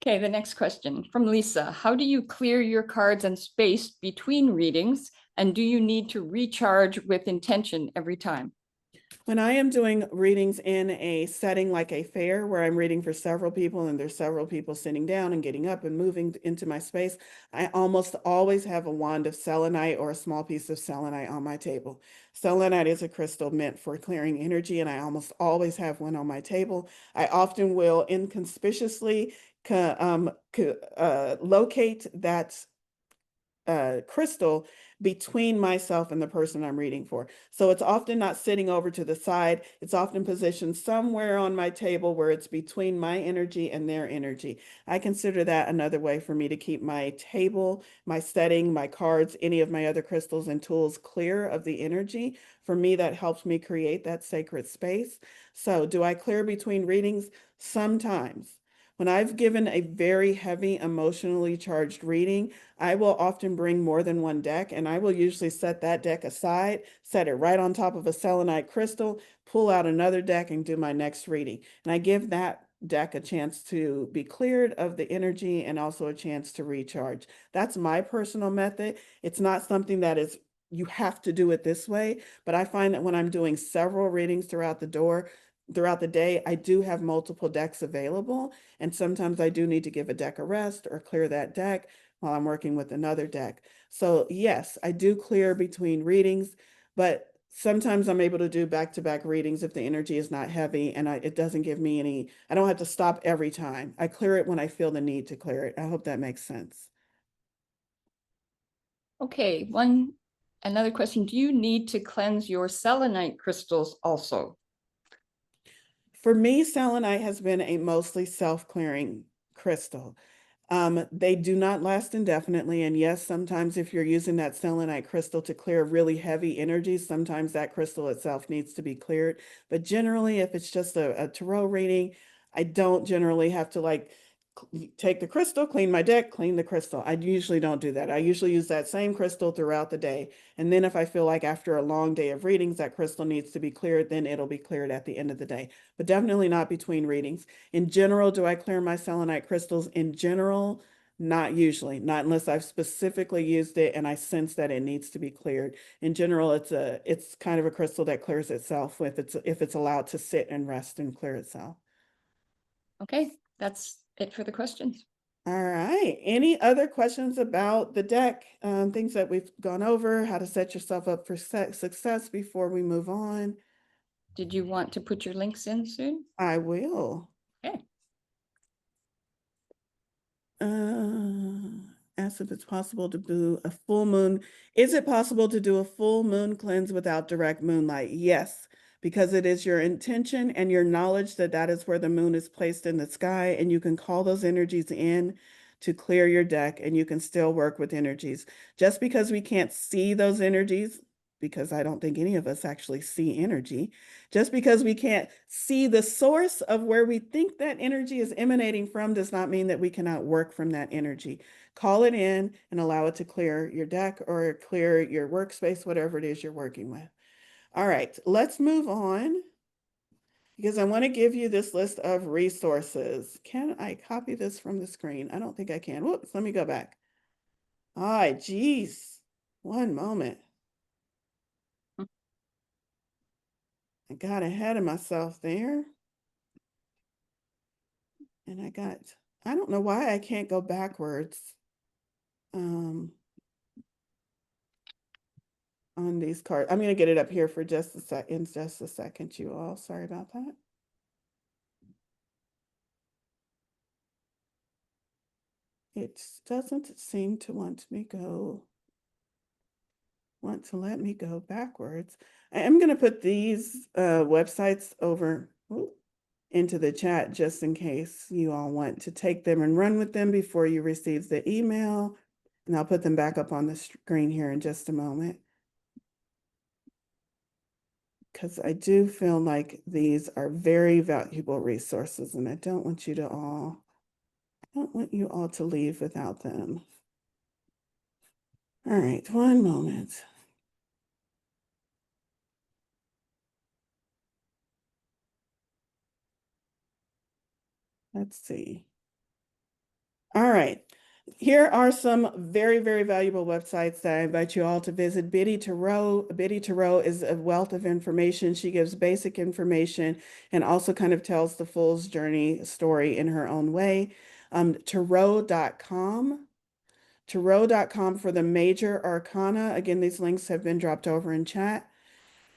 Okay, the next question from Lisa. How do you clear your cards and space between readings? And do you need to recharge with intention every time? When I am doing readings in a setting like a fair where I'm reading for several people and there's several people sitting down and getting up and moving into my space, I almost always have a wand of selenite or a small piece of selenite on my table. Selenite is a crystal meant for clearing energy, and I almost always have one on my table. I often will inconspicuously locate that crystal between myself and the person I'm reading for. So it's often not sitting over to the side. It's often positioned somewhere on my table where it's between my energy and their energy. I consider that another way for me to keep my table, my setting, my cards, any of my other crystals and tools clear of the energy. For me, that helps me create that sacred space. So do I clear between readings? Sometimes. When I've given a very heavy, emotionally charged reading, I will often bring more than one deck, and I will usually set that deck aside, set it right on top of a selenite crystal, pull out another deck, and do my next reading. And I give that deck a chance to be cleared of the energy and also a chance to recharge. That's my personal method. It's not something that is you have to do it this way, but I find that when I'm doing several readings throughout the day, I do have multiple decks available. And sometimes I do need to give a deck a rest or clear that deck while I'm working with another deck. So yes, I do clear between readings, but sometimes I'm able to do back-to-back readings if the energy is not heavy and it doesn't give me any, I don't have to stop every time. I clear it when I feel the need to clear it. I hope that makes sense. Okay, another question. Do you need to cleanse your selenite crystals also? For me, selenite has been a mostly self-clearing crystal. They do not last indefinitely. And yes, sometimes if you're using that selenite crystal to clear really heavy energy, sometimes that crystal itself needs to be cleared. But generally, if it's just a tarot reading, I don't generally have to take the crystal, clean my deck, clean the crystal. I usually don't do that. I usually use that same crystal throughout the day. And then if I feel like after a long day of readings, that crystal needs to be cleared, then it'll be cleared at the end of the day, but definitely not between readings. In general, do I clear my selenite crystals? In general, not usually, not unless I've specifically used it and I sense that it needs to be cleared. In general, it's kind of a crystal that clears itself if it's allowed to sit and rest and clear itself. Okay, that's it for the questions. All right. Any other questions about the deck? Things that we've gone over, how to set yourself up for success before we move on? Did you want to put your links in soon? I will. Okay. Ask if it's possible to do a full moon. Is it possible to do a full moon cleanse without direct moonlight? Yes, because it is your intention and your knowledge that that is where the moon is placed in the sky, and you can call those energies in to clear your deck, and you can still work with energies. Just because we can't see those energies, because I don't think any of us actually see energy, just because we can't see the source of where we think that energy is emanating from does not mean that we cannot work from that energy. Call it in and allow it to clear your deck or clear your workspace, whatever it is you're working with. All right, let's move on because I want to give you this list of resources. Can I copy this from the screen? I don't think I can. Whoops, let me go back. All right, geez, one moment. I got ahead of myself there. And I don't know why I can't go backwards on these cards. I'm going to get it up here for just in just a second, you all. Sorry about that. It doesn't seem to want to let me go backwards. I am going to put these websites over into the chat just in case you all want to take them and run with them before you receive the email. And I'll put them back up on the screen here in just a moment. Because I do feel like these are very valuable resources and I don't want you all to leave without them. All right, one moment. Let's see. All right. Here are some very, very valuable websites that I invite you all to visit. Biddy Tarot. Biddy Tarot is a wealth of information. She gives basic information and also kind of tells the fool's journey story in her own way. Tarot.com. Tarot.com for the major arcana. Again, these links have been dropped over in chat.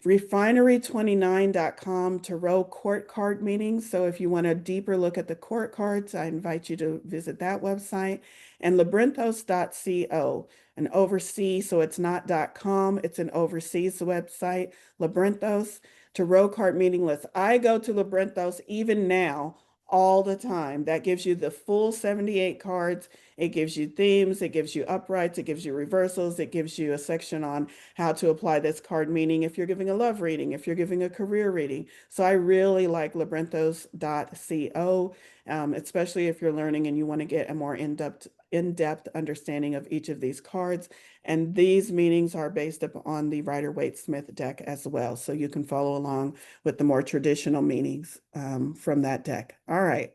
Refinery29.com, Tarot court card meetings. So if you want a deeper look at the court cards, I invite you to visit that website. And labyrinthos.co. an overseas, so it's not .com, it's an overseas website, Labyrinthos, tarot card meaning list. I go to Labyrinthos even now all the time. That gives you the full 78 cards. It gives you themes, it gives you uprights, it gives you reversals, it gives you a section on how to apply this card meaning if you're giving a love reading, if you're giving a career reading. So I really like labyrinthos.co, especially if you're learning and you want to get a more in-depth understanding of each of these cards. And these meanings are based upon the Rider-Waite-Smith deck as well. So you can follow along with the more traditional meanings from that deck. All right.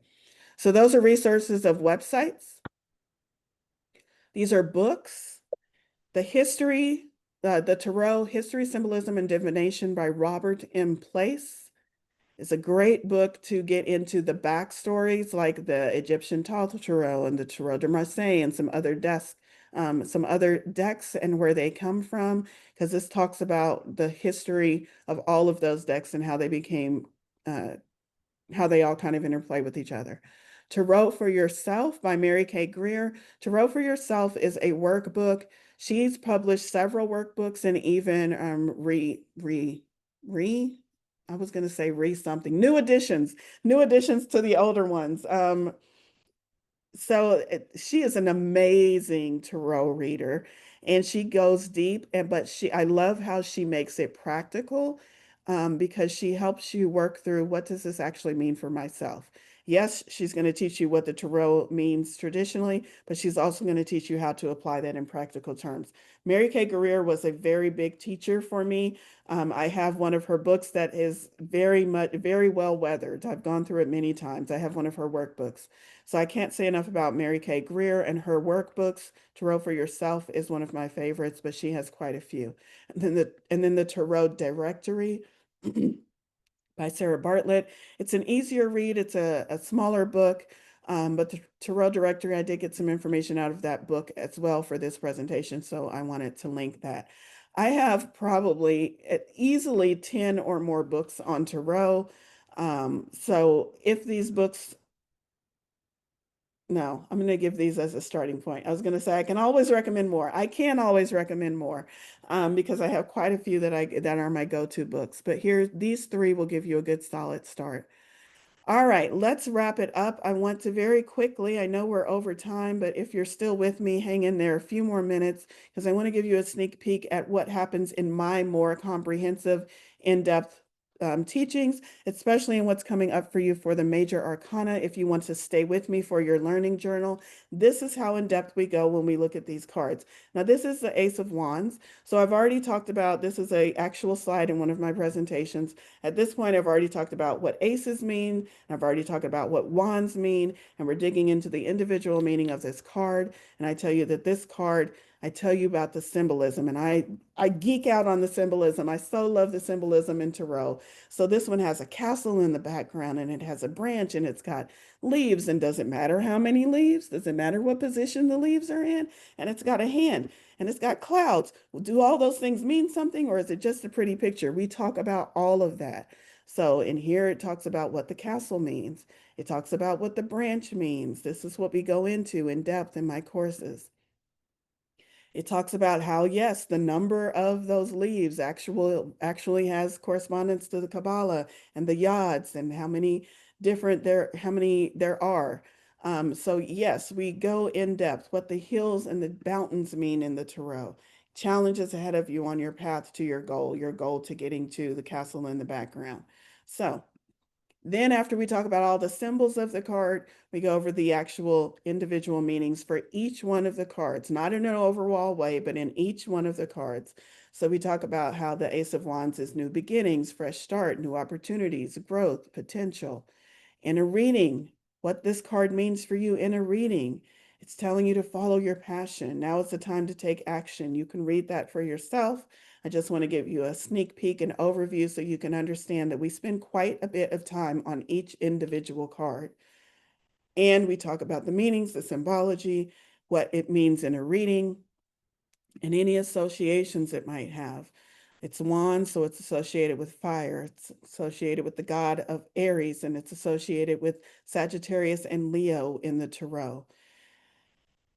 So those are resources of websites. These are books. The Tarot, History, Symbolism, and Divination by Robert M. Place is a great book to get into the backstories like the Egyptian Tarot and the Tarot de Marseille and some other decks and where they come from, because this talks about the history of all of those decks and how they became, how they all kind of interplay with each other. Tarot for Yourself by Mary K. Greer. Tarot for Yourself is a workbook. She's published several workbooks and even I was going to say something, new additions to the older ones. She is an amazing tarot reader and she goes deep, but I love how she makes it practical, because she helps you work through, what does this actually mean for myself? Yes, she's going to teach you what the tarot means traditionally, but she's also going to teach you how to apply that in practical terms. Mary K. Greer was a very big teacher for me. I have one of her books that is very well weathered. I've gone through it many times. I have one of her workbooks. So I can't say enough about Mary K. Greer and her workbooks. Tarot for Yourself is one of my favorites, but she has quite a few. And then the Tarot Directory by Sarah Bartlett. It's an easier read. It's a smaller book, but the Tarot Directory, I did get some information out of that book as well for this presentation, so I wanted to link that. I have probably easily 10 or more books on tarot. So if these books, no, I'm going to give these as a starting point. I was going to say I can always recommend more. I can always recommend more, because I have quite a few that are my go-to books. But these three will give you a good solid start. All right, let's wrap it up. I want to very quickly, I know we're over time, but if you're still with me, hang in there a few more minutes, because I want to give you a sneak peek at what happens in my more comprehensive, in-depth teachings, especially in what's coming up for you for the major arcana. If you want to stay with me for your learning journal, this is how in-depth we go when we look at these cards. Now, this is the Ace of Wands. So I've already talked about, this is an actual slide in one of my presentations. At this point, I've already talked about what aces mean, and I've already talked about what wands mean, and we're digging into the individual meaning of this card. And I tell you that this card, I tell you about the symbolism, and I geek out on the symbolism. I so love the symbolism in tarot. So this one has a castle in the background, and it has a branch, and it's got leaves, and doesn't matter how many leaves, doesn't matter what position the leaves are in, and it's got a hand, and it's got clouds. Well, do all those things mean something, or is it just a pretty picture? We talk about all of that. So in here, it talks about what the castle means. It talks about what the branch means. This is what we go into in depth in my courses. It talks about how, yes, the number of those leaves actually has correspondence to the Kabbalah and the yads and how many there are. So yes, we go in depth, what the hills and the mountains mean in the tarot. Challenges ahead of you on your path to your goal to getting to the castle in the background. So then after we talk about all the symbols of the card, we go over the actual individual meanings for each one of the cards, not in an overall way, but in each one of the cards. So we talk about how the Ace of Wands is new beginnings, fresh start, new opportunities, growth, potential. In a reading, what this card means for you in a reading. It's telling you to follow your passion. Now is the time to take action. You can read that for yourself. I just want to give you a sneak peek and overview so you can understand that we spend quite a bit of time on each individual card. And we talk about the meanings, the symbology, what it means in a reading, and any associations it might have. It's wands, so it's associated with fire. It's associated with the god of Aries, and it's associated with Sagittarius and Leo in the tarot.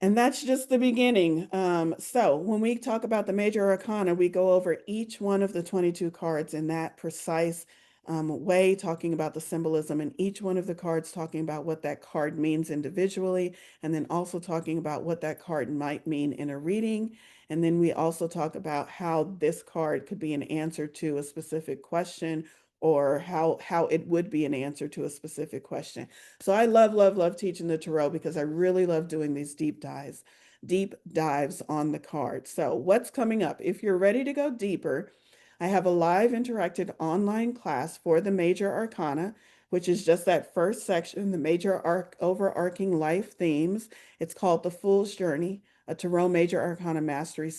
And that's just the beginning. So when we talk about the major arcana, we go over each one of the 22 cards in that precise way, talking about the symbolism in each one of the cards, talking about what that card means individually, and then also talking about what that card might mean in a reading. And then we also talk about how this card could be an answer to a specific question, or how it would be an answer to a specific question. So I love, love, love teaching the tarot because I really love doing these deep dives on the cards. So what's coming up? If you're ready to go deeper, I have a live interactive online class for the major arcana, which is just that first section, the major overarching life themes. It's called The Fool's Journey, a Tarot Major Arcana Mastery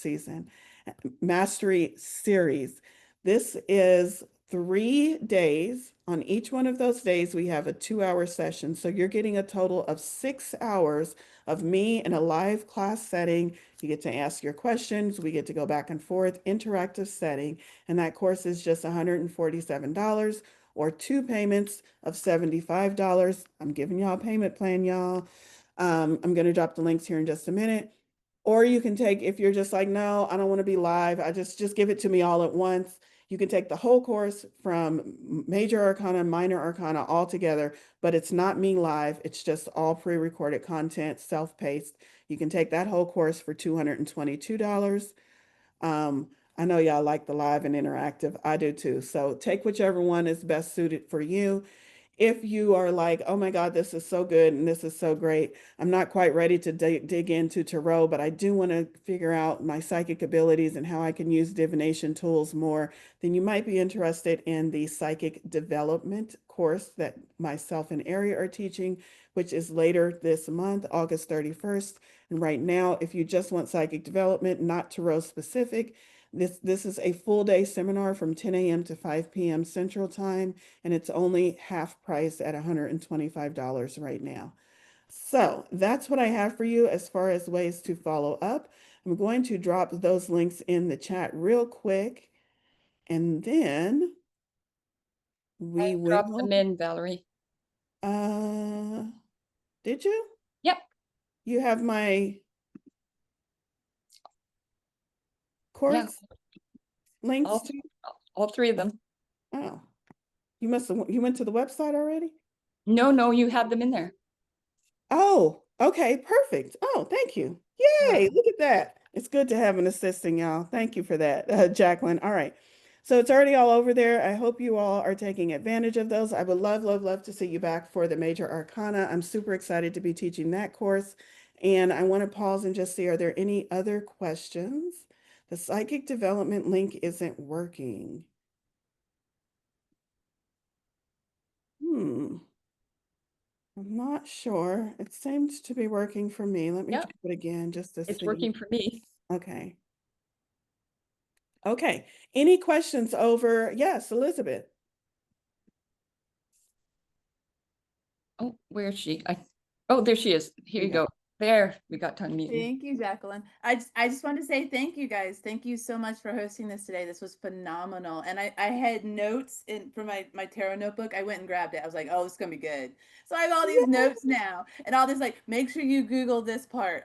Series. This is 3 days. On each one of those days, we have a 2-hour session. So you're getting a total of 6 hours of me in a live class setting. You get to ask your questions. We get to go back and forth, interactive setting. And that course is just $147 or 2 payments of $75. I'm giving y'all a payment plan, y'all. I'm going to drop the links here in just a minute. Or you can take, if you're just like, no, I don't want to be live, I just give it to me all at once. You can take the whole course from major arcana, minor arcana all together, but it's not me live. It's just all pre-recorded content, self-paced. You can take that whole course for $222. I know y'all like the live and interactive. I do too. So take whichever one is best suited for you. If you are like, oh my God, this is so good and this is so great, I'm not quite ready to dig into tarot, but I do want to figure out my psychic abilities and how I can use divination tools more, then you might be interested in the psychic development course that myself and Ari are teaching, which is later this month, August 31st. And right now, if you just want psychic development, not tarot specific, this is a full day seminar from 10 a.m. to 5 p.m. Central Time, and it's only half price at $125 right now. So that's what I have for you as far as ways to follow up. I'm going to drop those links in the chat real quick, and then we Drop will. them in, Valerie. Did you? Yep. You have my course links All, too? all 3 of them. Oh, you went to the website already? No, you have them in there. Oh, okay, perfect. Oh, thank you. Yay, look at that. It's good to have an assistant, y'all. Thank you for that, Jacqueline. All right. So it's already all over there. I hope you all are taking advantage of those. I would love, love, love to see you back for the Major Arcana. I'm super excited to be teaching that course. And I want to pause and just see, are there any other questions? The psychic development link isn't working. I'm not sure. It seems to be working for me. Let me Yep. try it again just to It's see. working for me. Okay. Okay. Any questions over? Yes, Elizabeth. Oh, where is she? Oh, there she is. Here you go. There, we got to unmute you. Thank you, Jacqueline. I just want to say thank you guys. Thank you so much for hosting this today. This was phenomenal. And I had notes for my tarot notebook. I went and grabbed it. I was like, oh, this is gonna be good. So I have all these notes now, and all this like, make sure you Google this part.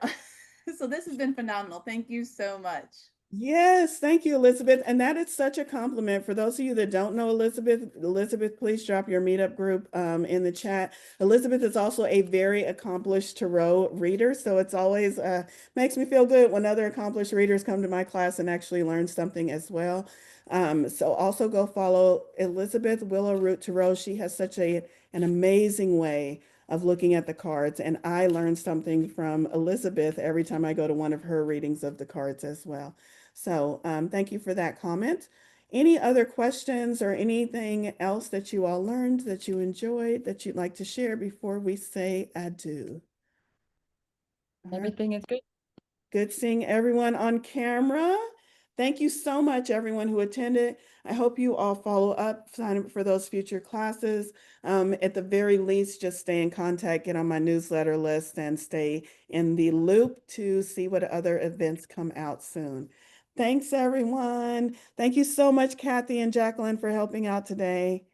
So this has been phenomenal. Thank you so much. Yes, thank you, Elizabeth. And that is such a compliment. For those of you that don't know Elizabeth, please drop your meetup group in the chat. Elizabeth is also a very accomplished tarot reader, so it's always makes me feel good when other accomplished readers come to my class and actually learn something as well. So also go follow Elizabeth Willow Root Tarot. She has such an amazing way of looking at the cards, and I learn something from Elizabeth every time I go to one of her readings of the cards as well. So thank you for that comment. Any other questions or anything else that you all learned that you enjoyed that you'd like to share before we say adieu? All right. Everything is good. Good seeing everyone on camera. Thank you so much, everyone who attended. I hope you all follow up, sign up for those future classes. At the very least, just stay in contact, get on my newsletter list, and stay in the loop to see what other events come out soon. Thanks, everyone. Thank you so much, Kathy and Jacqueline, for helping out today.